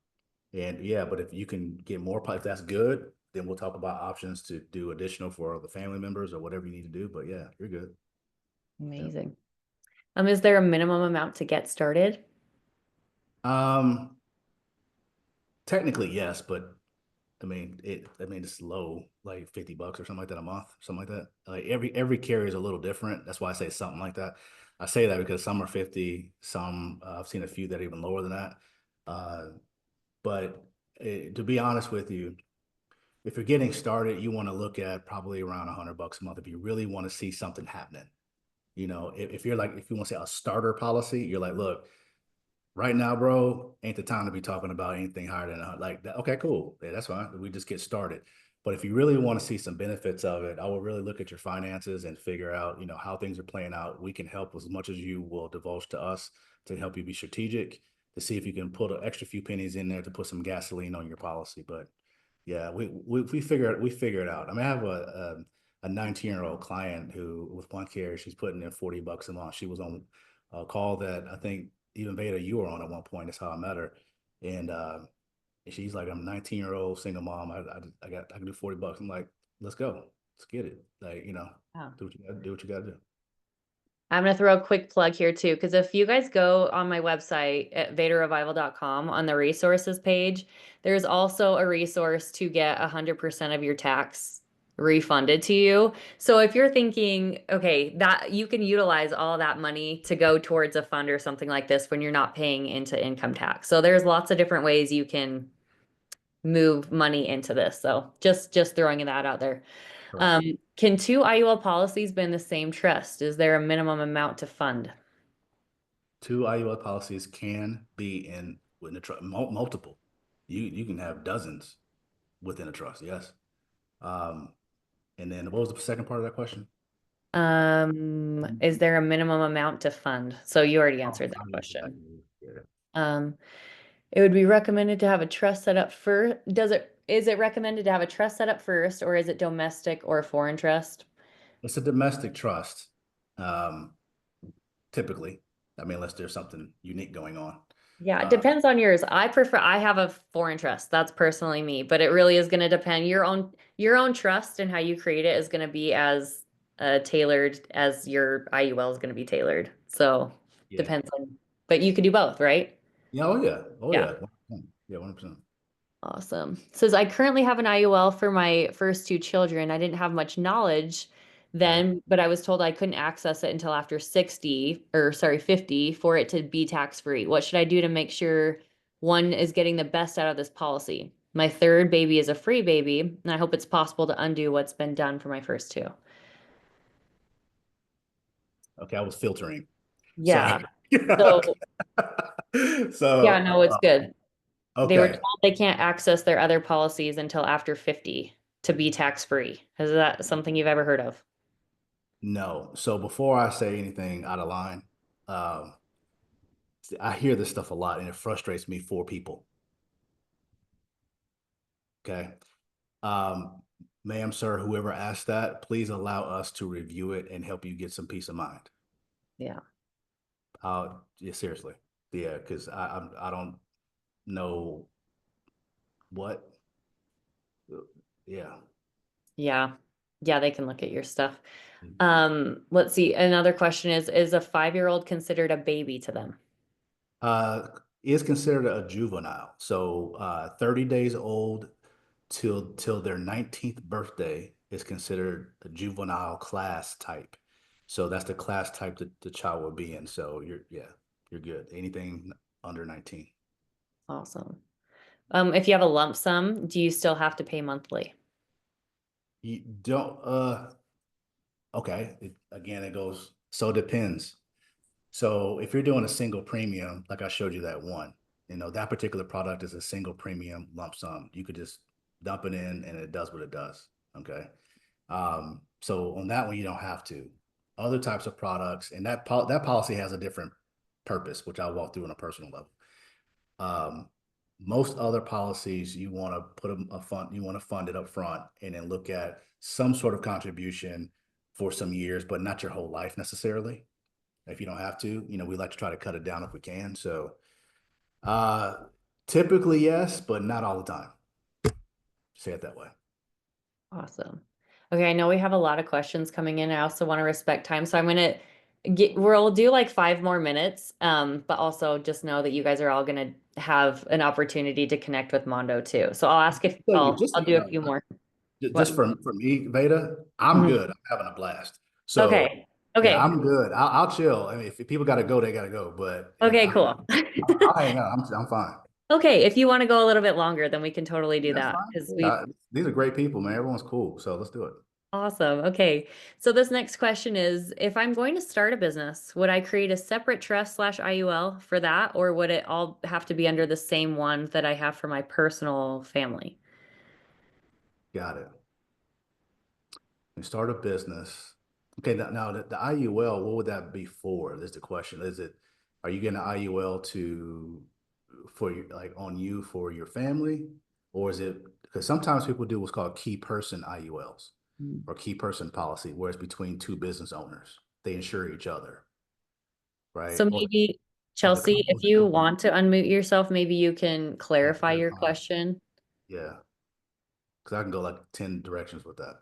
[SPEAKER 2] and yeah, but if you can get more, if that's good, then we'll talk about options to do additional for the family members or whatever you need to do. But yeah, you're good. Yeah.
[SPEAKER 1] Amazing. Is there a minimum amount to get started?
[SPEAKER 2] Um, Technically, yes, but it's low, like $50 or something like that a month, something like that. Like every carrier is a little different. That's why I say something like that. I say that because some are 50, some I've seen a few that are even lower than that. Uh, but to be honest with you, if you're getting started, you want to look at probably around $100 a month if you really want to see something happening. If you're like, if you want to say a starter policy, you're like, look, right now, bro, ain't the time to be talking about anything higher than like that. Okay, cool. Yeah, that's fine. We just get started. But if you really want to see some benefits of it, I will really look at your finances and figure out, how things are playing out. We can help as much as you will divulge to us to help you be strategic, to see if you can put an extra few pennies in there to put some gasoline on your policy. But yeah, we figure it out. I mean, I have a 19-year-old client who with one carrier, she's putting in $40 a month. She was on a call that I think even Veda, you were on at one point. That's how I met her. And she's like, I'm a 19-year-old single mom. I can do $40. I'm like, let's go. Let's get it. Like,
[SPEAKER 1] Yeah.
[SPEAKER 2] do what you gotta do.
[SPEAKER 1] I'm going to throw a quick plug here too, because if you guys go on my website at vedarevival.com on the resources page, there's also a resource to get 100% of your tax refunded to you. So if you're thinking, okay, that you can utilize all that money to go towards a fund or something like this when you're not paying into income tax. So there's lots of different ways you can move money into this. So just throwing that out there.
[SPEAKER 2] Correct.
[SPEAKER 1] Can two IUL policies be in the same trust? Is there a minimum amount to fund?
[SPEAKER 2] Two IUL policies can be within the trust, multiple. You can have dozens within a trust. Yes. Um, and then what was the second part of that question?
[SPEAKER 1] Is there a minimum amount to fund? So you already
[SPEAKER 2] Oh,
[SPEAKER 1] answered
[SPEAKER 2] I
[SPEAKER 1] that
[SPEAKER 2] knew
[SPEAKER 1] question.
[SPEAKER 2] yeah.
[SPEAKER 1] Um, it would be recommended to have a trust set up first. Is it recommended to have a trust set up first, or is it domestic or foreign trust?
[SPEAKER 2] It's a domestic trust, um, typically. I mean, unless there's something unique going on.
[SPEAKER 1] Yeah, it
[SPEAKER 2] Uh,
[SPEAKER 1] depends on yours. I have a foreign trust. That's personally me, but it really is going to depend. Your own trust and how you create it is going to be as tailored as your IUL is going to be tailored. So
[SPEAKER 2] yeah.
[SPEAKER 1] depends on, but you could do both, right?
[SPEAKER 2] Yeah. Oh, yeah. Oh,
[SPEAKER 1] Yeah.
[SPEAKER 2] yeah. 100%. Yeah, 100%.
[SPEAKER 1] Awesome. Says I currently have an IUL for my first two children. I didn't have much knowledge
[SPEAKER 2] Okay.
[SPEAKER 1] then, but I was told I couldn't access it until after 60 or sorry, 50 for it to be tax free. What should I do to make sure one is getting the best out of this policy? My third baby is a free baby, and I hope it's possible to undo what's been done for my first two.
[SPEAKER 2] Okay. I was filtering. So,
[SPEAKER 1] Yeah.
[SPEAKER 2] yeah.
[SPEAKER 1] So, yeah,
[SPEAKER 2] So,
[SPEAKER 1] no, it's good. They were
[SPEAKER 2] okay.
[SPEAKER 1] told they can't access their other policies until after 50 to be tax free. Is that something you've ever heard of?
[SPEAKER 2] No. So before I say anything out of line, um, I hear this stuff a lot and it frustrates me for people. Okay. Um, Ma'am, sir, whoever asked that, please allow us to review it and help you get some peace of mind.
[SPEAKER 1] Yeah.
[SPEAKER 2] Yeah, seriously. Yeah, because I don't know what. Yeah.
[SPEAKER 1] Yeah. Yeah, they can look at your stuff. Let's see. Another question is a 5-year-old considered a baby to them?
[SPEAKER 2] Uh, is considered a juvenile. So 30 days old till their 19th birthday is considered a juvenile class type. So that's the class type that the child will be in. So you're good. Anything under 19.
[SPEAKER 1] Awesome. If you have a lump sum, do you still have to pay monthly?
[SPEAKER 2] You don't okay. Again, it goes, so it depends. So if you're doing a single premium, like I showed you that one, that particular product is a single premium lump sum. You could just dump it in and it does what it does. Okay. So on that one, you don't have to. Other types of products, and that policy has a different purpose, which I'll walk through on a personal level. Um, Most other policies, you want to put a fund, you want to fund it up front and then look at some sort of contribution for some years, but not your whole life necessarily. If you don't have to, we like to try to cut it down if we can. So, uh, typically yes, but not all the time. Say it that way.
[SPEAKER 1] Awesome. Okay, I know we have a lot of questions coming in. I also want to respect time, so I'm gonna we'll do like 5 more minutes. But also just know that you guys are all gonna have an opportunity to connect with Mondo too. So I'll ask if
[SPEAKER 2] So you just
[SPEAKER 1] I'll do a few more.
[SPEAKER 2] just
[SPEAKER 1] What?
[SPEAKER 2] for me, Veda, I'm
[SPEAKER 1] Mhm.
[SPEAKER 2] good. I'm having a blast. So
[SPEAKER 1] Okay.
[SPEAKER 2] yeah,
[SPEAKER 1] Okay.
[SPEAKER 2] I'm good. I'll chill. I mean, if people got to go, they got to go. But
[SPEAKER 1] Okay, cool.
[SPEAKER 2] I'll hang out. I'm fine.
[SPEAKER 1] Okay, if you want to go a little bit longer, then we can totally do
[SPEAKER 2] That's
[SPEAKER 1] that
[SPEAKER 2] fine.
[SPEAKER 1] because we've
[SPEAKER 2] Yeah, these are great people, man. Everyone's cool. So let's do it.
[SPEAKER 1] awesome. Okay. So this next question is, if I'm going to start a business, would I create a separate trust slash IUL for that, or would it all have to be under the same one that I have for my personal family?
[SPEAKER 2] Got it. And start a business. Okay, now the IUL, what would that be for? Is the question. Are you getting an IUL for you, like on you for your family? Or is it, because sometimes people do what's called key person IULs
[SPEAKER 1] Mm.
[SPEAKER 2] or key person policy, where it's between two business owners. They insure each other, right?
[SPEAKER 1] So
[SPEAKER 2] Or
[SPEAKER 1] maybe,
[SPEAKER 2] or the
[SPEAKER 1] Chelsea, if
[SPEAKER 2] the
[SPEAKER 1] you
[SPEAKER 2] company.
[SPEAKER 1] want to unmute yourself, maybe you can
[SPEAKER 2] Yeah,
[SPEAKER 1] clarify your
[SPEAKER 2] clarify.
[SPEAKER 1] question.
[SPEAKER 2] Yeah, because I can go like 10 directions with that.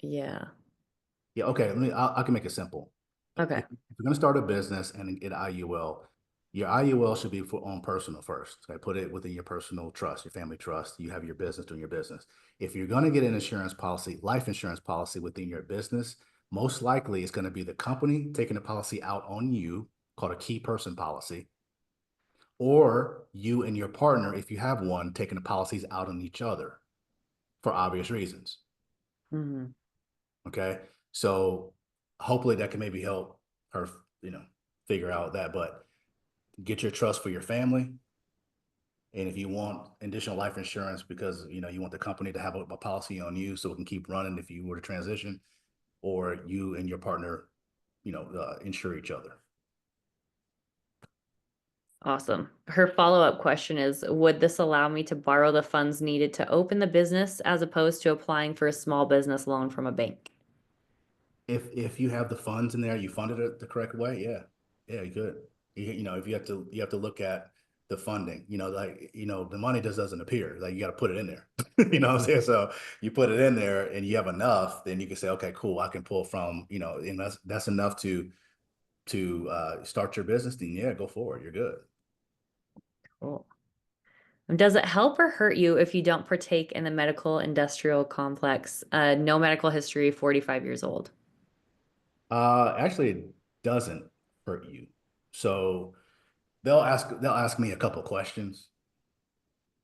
[SPEAKER 1] Yeah.
[SPEAKER 2] Yeah, okay. I can make it simple.
[SPEAKER 1] Okay.
[SPEAKER 2] If you're going to start a business and get IUL, your IUL should be for on personal first. Okay, put it within your personal trust, your family trust. You have your business doing your business. If you're going to get an insurance policy, life insurance policy within your business, most likely it's going to be the company taking the policy out on you, called a key person policy, or you and your partner, if you have one, taking the policies out on each other for obvious reasons.
[SPEAKER 1] Mhm.
[SPEAKER 2] Okay. So hopefully that can maybe help her, figure out that. But get your trust for your family. And if you want additional life insurance because you want the company to have a policy on you so it can keep running if you were to transition, or you and your partner, insure each other.
[SPEAKER 1] Awesome. Her follow-up question is, would this allow me to borrow the funds needed to open the business as opposed to applying for a small business loan from a bank?
[SPEAKER 2] If you have the funds in there, you funded it the correct way. Yeah, you could. If you have to look at the funding. Like the money just doesn't appear. Like you got to put it in there. You know what I'm saying? So you put it in there, and you have enough, then you can say, okay, cool, I can pull from and that's enough to start your business. Then yeah, go forward. You're good.
[SPEAKER 1] Cool. Does it help or hurt you if you don't partake in the medical industrial complex? No medical history, 45 years old.
[SPEAKER 2] Actually, it doesn't hurt you. So they'll ask me a couple questions.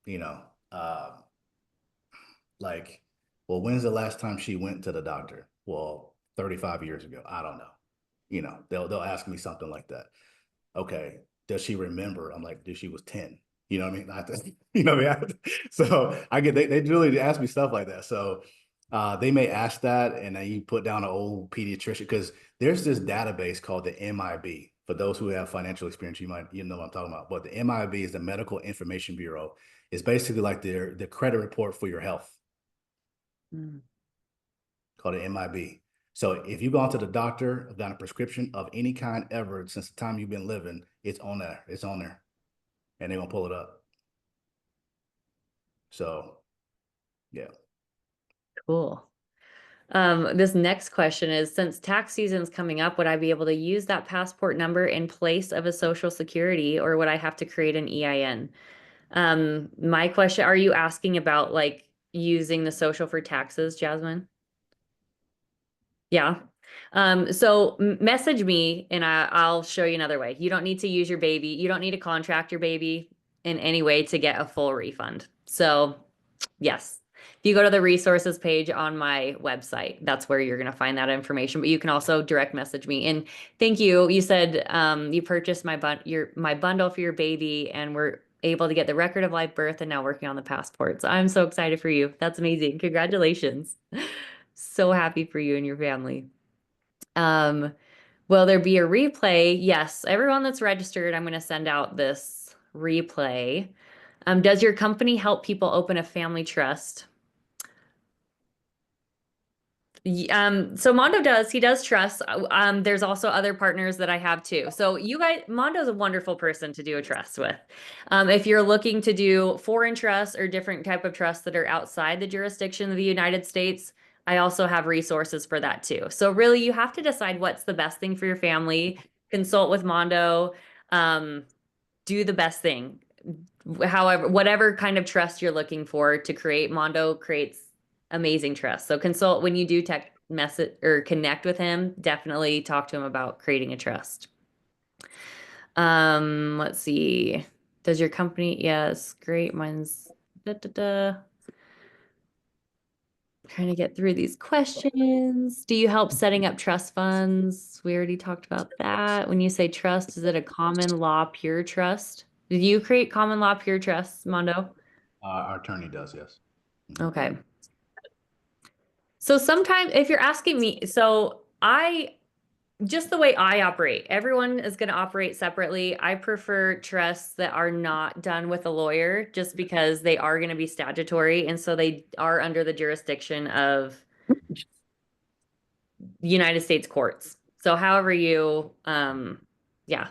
[SPEAKER 2] You know, uh, like, well, when's the last time she went to the doctor? Well, 35 years ago. I don't know. They'll ask me something like that. Okay, does she remember? I'm like, dude, she was 10. You know what I mean? You know what I mean? So I get they really ask me stuff like that. So they may ask that, and then you put down an old pediatrician because there's this database called the MIB. For those who have financial experience, you know what I'm talking about. But the MIB is the Medical Information Bureau. It's basically like the credit report for your health.
[SPEAKER 1] Mm.
[SPEAKER 2] called an MIB. So if you go into the doctor, have got a prescription of any kind ever since the time you've been living, it's on there. It's on there. And they're gonna pull it up. So yeah.
[SPEAKER 1] Cool. This next question is, since tax season's coming up, would I be able to use that passport number in place of a social security, or would I have to create an EIN? My question, are you asking about like using the social for taxes, Jasmine? Yeah. So message me and I'll show you another way. You don't need to use your baby. You don't need to contract your baby in any way to get a full refund. So yes, if you go to the resources page on my website, that's where you're going to find that information. But you can also direct message me. And thank you. You said you purchased my bundle for your baby, and we're able to get the record of live birth and now working on the passport. So I'm so excited for you. That's amazing. Congratulations. So happy for you and your family. Um, will there be a replay? Yes, everyone that's registered, I'm going to send out this replay. Does your company help people open a family trust? So Mondo does, he does trust. There's also other partners that I have too. So you guys, Mondo's a wonderful person to do a trust with. If you're looking to do foreign trusts or different type of trusts that are outside the jurisdiction of the United States, I also have resources for that too. So really you have to decide what's the best thing for your family, consult with Mondo, do the best thing. However, whatever kind of trust you're looking for to create, Mondo creates amazing trust. So consult when you do tech message or connect with him, definitely talk to him about creating a trust. Let's see. Does your company? Yes, great. Mine's da, da, da. Trying to get through these questions. Do you help setting up trust funds? We already talked about that. When you say trust, is it a common law pure trust? Did you create common law pure trusts, Mondo?
[SPEAKER 2] Our attorney does, yes. Mhm.
[SPEAKER 1] Okay. So sometimes if you're asking me, so I just the way I operate, everyone is going to operate separately. I prefer trusts that are not done with a lawyer just because they are going to be statutory. And so they are under the jurisdiction of United States courts. So however you, yeah,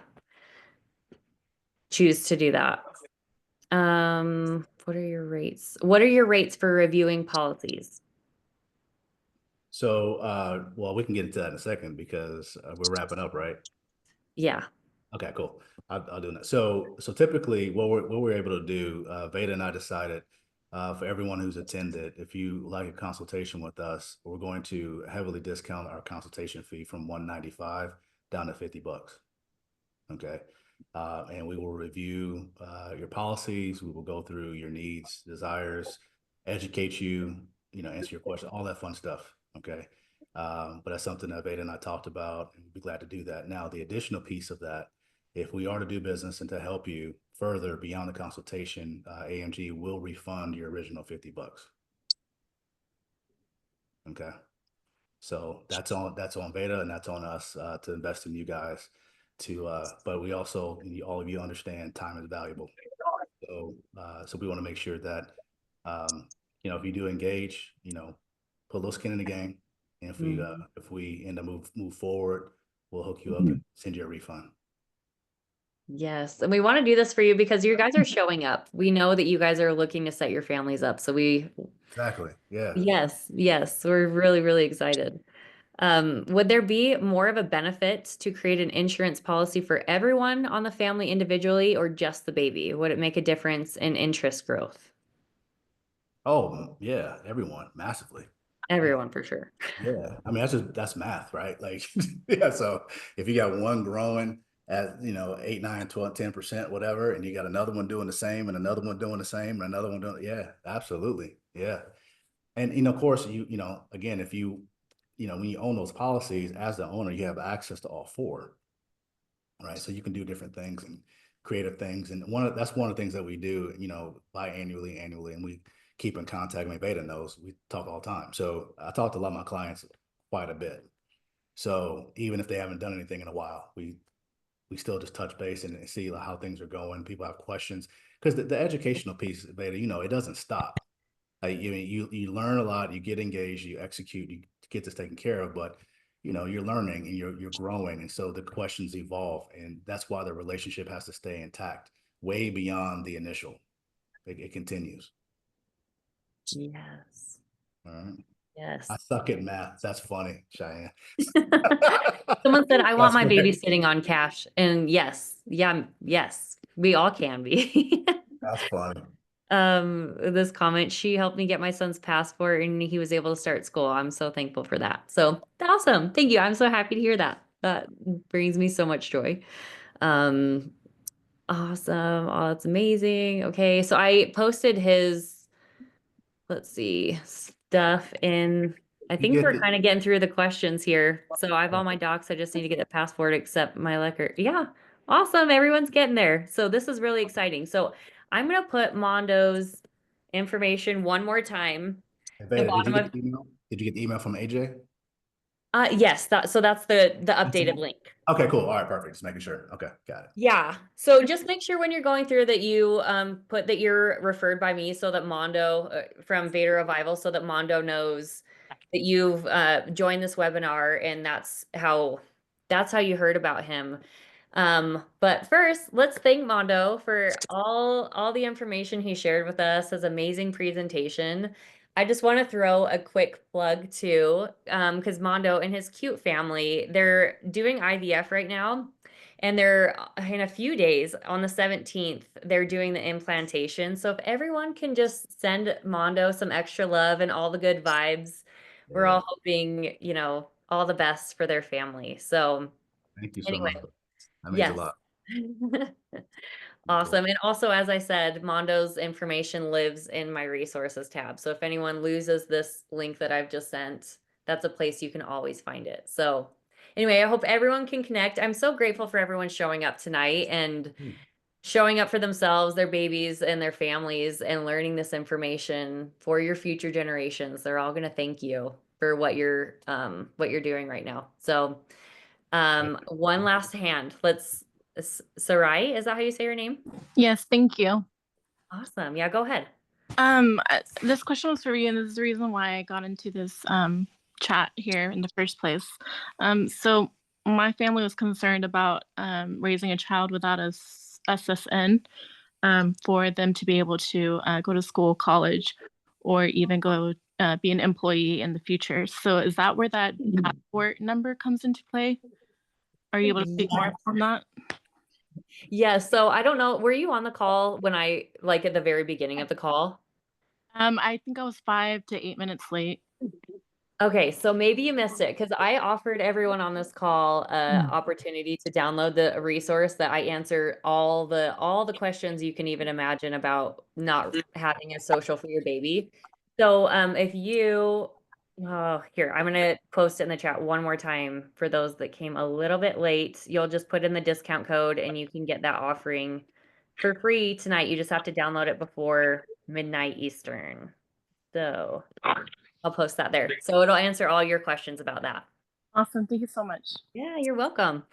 [SPEAKER 1] choose to do that. What are your rates? What are your rates for reviewing policies?
[SPEAKER 2] So, well, we can get into that in a second because we're wrapping up, right?
[SPEAKER 1] Yeah.
[SPEAKER 2] Okay, cool. I'll do that. So typically, what we're able to do, Veda and I decided, for everyone who's attended, if you like a consultation with us, we're going to heavily discount our consultation fee from $195 down to $50. Okay. And we will review your policies. We will go through your needs, desires, educate you, answer your question, all that fun stuff. Okay. But that's something that Veda and I talked about, and we'd be glad to do that. Now, the additional piece of that, if we are to do business and to help you further beyond the consultation, AMG will refund your original $50. Okay. So that's on Veda and that's on us to invest in you guys but we also, all of you understand time is valuable. So we want to make sure that, if you do engage, put a little skin in the game. And
[SPEAKER 1] Mhm.
[SPEAKER 2] if we end up move forward, we'll hook you up and send you a refund.
[SPEAKER 1] Yes. And we want to do this for you because you guys are showing up. We know that you guys are looking to set your families up. So
[SPEAKER 2] Exactly. Yeah.
[SPEAKER 1] yes, we're really, really excited. Would there be more of a benefit to create an insurance policy for everyone on the family individually or just the baby? Would it make a difference in interest growth?
[SPEAKER 2] Oh, yeah. Everyone massively. Yeah.
[SPEAKER 1] Everyone for sure.
[SPEAKER 2] Yeah, I mean that's math, right? Like, yeah. So if you got one growing at 8, 9, 12, 10%, whatever, and you got another one doing the same, and another one doing the same, and another one doing, yeah, absolutely, yeah. And of course, again, if when you own those policies as the owner, you have access to all four, right? So you can do different things and creative things, and that's one of the things that we do, biannually, annually, and we keep in contact. I mean, Beta knows we talk all the time. So I talk to a lot of my clients quite a bit. So even if they haven't done anything in a while, we still just touch base and see how things are going. People have questions because the educational piece, Beta, it doesn't stop. You learn a lot, you get engaged, you execute, you get this taken care of, but you're learning and you're growing, and so the questions evolve, and that's why the relationship has to stay intact, way beyond the initial. It continues.
[SPEAKER 1] Yes.
[SPEAKER 2] All right.
[SPEAKER 1] Yes.
[SPEAKER 2] I suck at math. That's funny, Cheyenne.
[SPEAKER 1] Someone said, I want
[SPEAKER 2] That's
[SPEAKER 1] my baby
[SPEAKER 2] great.
[SPEAKER 1] sitting on cash. And yes, yeah, yes, we all can be.
[SPEAKER 2] That's funny.
[SPEAKER 1] This comment, she helped me get my son's passport and he was able to start school. I'm so thankful for that. So awesome. Thank you. I'm so happy to hear that. That brings me so much joy. Um, awesome. Oh, that's amazing. Okay. So I posted his, let's see, stuff in, I
[SPEAKER 2] You
[SPEAKER 1] think
[SPEAKER 2] get
[SPEAKER 1] we're
[SPEAKER 2] the
[SPEAKER 1] kind of getting through the questions here. So I have all my docs. I just need to get the passport, except my liquor. Yeah. Awesome. Everyone's getting there. So this is really exciting. So I'm going to put Mondo's information one more time. The
[SPEAKER 2] Veda, did you
[SPEAKER 1] bottom
[SPEAKER 2] get
[SPEAKER 1] of,
[SPEAKER 2] the email? Did you get the email from AJ?
[SPEAKER 1] yes, so that's the updated link.
[SPEAKER 2] Okay, cool. All right, perfect. Just making sure. Okay, got it.
[SPEAKER 1] Yeah. So just make sure when you're going through that you put that you're referred by me so that Mondo from Veda Revival so that Mondo knows that you've joined this webinar and that's how you heard about him. But first, let's thank Mondo for all the information he shared with us, his amazing presentation. I just want to throw a quick plug too, because Mondo and his cute family, they're doing IVF right now. And they're in a few days on the 17th, they're doing the implantation. So if everyone can just send Mondo some extra love and all the good vibes, we're
[SPEAKER 2] Yeah.
[SPEAKER 1] all hoping, all the best for their family. So
[SPEAKER 2] Thank you so
[SPEAKER 1] anyway,
[SPEAKER 2] much. That means a
[SPEAKER 1] yes.
[SPEAKER 2] lot. Cool.
[SPEAKER 1] Awesome. And also, as I said, Mondo's information lives in my resources tab. So if anyone loses this link that I've just sent, that's a place you can always find it. So anyway, I hope everyone can connect. I'm so grateful for everyone showing up tonight and showing up for themselves, their babies, and their families and learning this information for your future generations. They're all going to thank you for what you're doing right now. So one last hand. Sarai, is that how you say your name?
[SPEAKER 3] Yes, thank you.
[SPEAKER 1] Awesome. Yeah, go ahead.
[SPEAKER 3] This question was for you, and this is the reason why I got into this chat here in the first place. So my family was concerned about raising a child without a SSN, for them to be able to go to school, college, or even go be an employee in the future. So is that where that passport number comes into play? Are you able to speak more on that?
[SPEAKER 1] Yes. So I don't know. Were you on the call when like at the very beginning of the call?
[SPEAKER 3] I think I was 5 to 8 minutes late.
[SPEAKER 1] Okay, so maybe you missed it because I offered everyone on this call opportunity to download the resource that I answer all the questions you can even imagine about not having a social for your baby. So if you here, I'm gonna post it in the chat one more time for those that came a little bit late. You'll just put in the discount code and you can get that offering for free tonight. You just have to download it before midnight Eastern. So I'll post that there. So it'll answer all your questions about that.
[SPEAKER 3] Awesome. Thank you so much.
[SPEAKER 1] Yeah, you're welcome.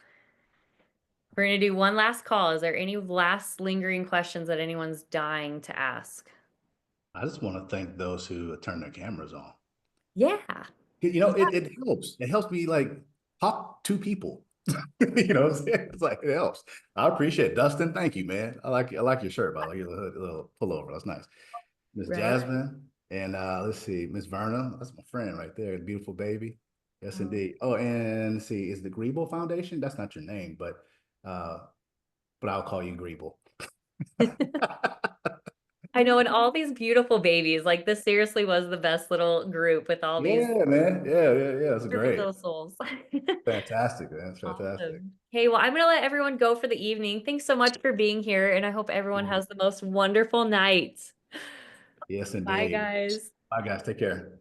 [SPEAKER 1] We're going to do one last call. Is there any last lingering questions that anyone's dying to ask?
[SPEAKER 2] I just want to thank those who turn their cameras on.
[SPEAKER 1] Yeah.
[SPEAKER 2] It helps. It helps me like talk to people. You know what I'm saying? It's like it helps. I appreciate it. Dustin, thank you, man. I like your shirt, by the way. Your little pullover. That's nice. Miss
[SPEAKER 1] Right.
[SPEAKER 2] Jasmine and let's see, Miss Verna. That's my friend right there. Beautiful baby. Yes, indeed. Oh, and let's see, is the Greeble Foundation? That's not your name, but I'll call you Greeble.
[SPEAKER 1] I know, and all these beautiful babies, like this seriously was the best little group with all these
[SPEAKER 2] Yeah, man. Yeah. That's
[SPEAKER 1] perfect
[SPEAKER 2] great.
[SPEAKER 1] little souls.
[SPEAKER 2] Fantastic, man. It's fantastic.
[SPEAKER 1] Awesome. Hey, well, I'm going to let everyone go for the evening. Thanks so much for being here, and I hope everyone has the most wonderful night.
[SPEAKER 2] Yes,
[SPEAKER 1] Bye,
[SPEAKER 2] indeed.
[SPEAKER 1] guys.
[SPEAKER 2] Bye, guys. Take care.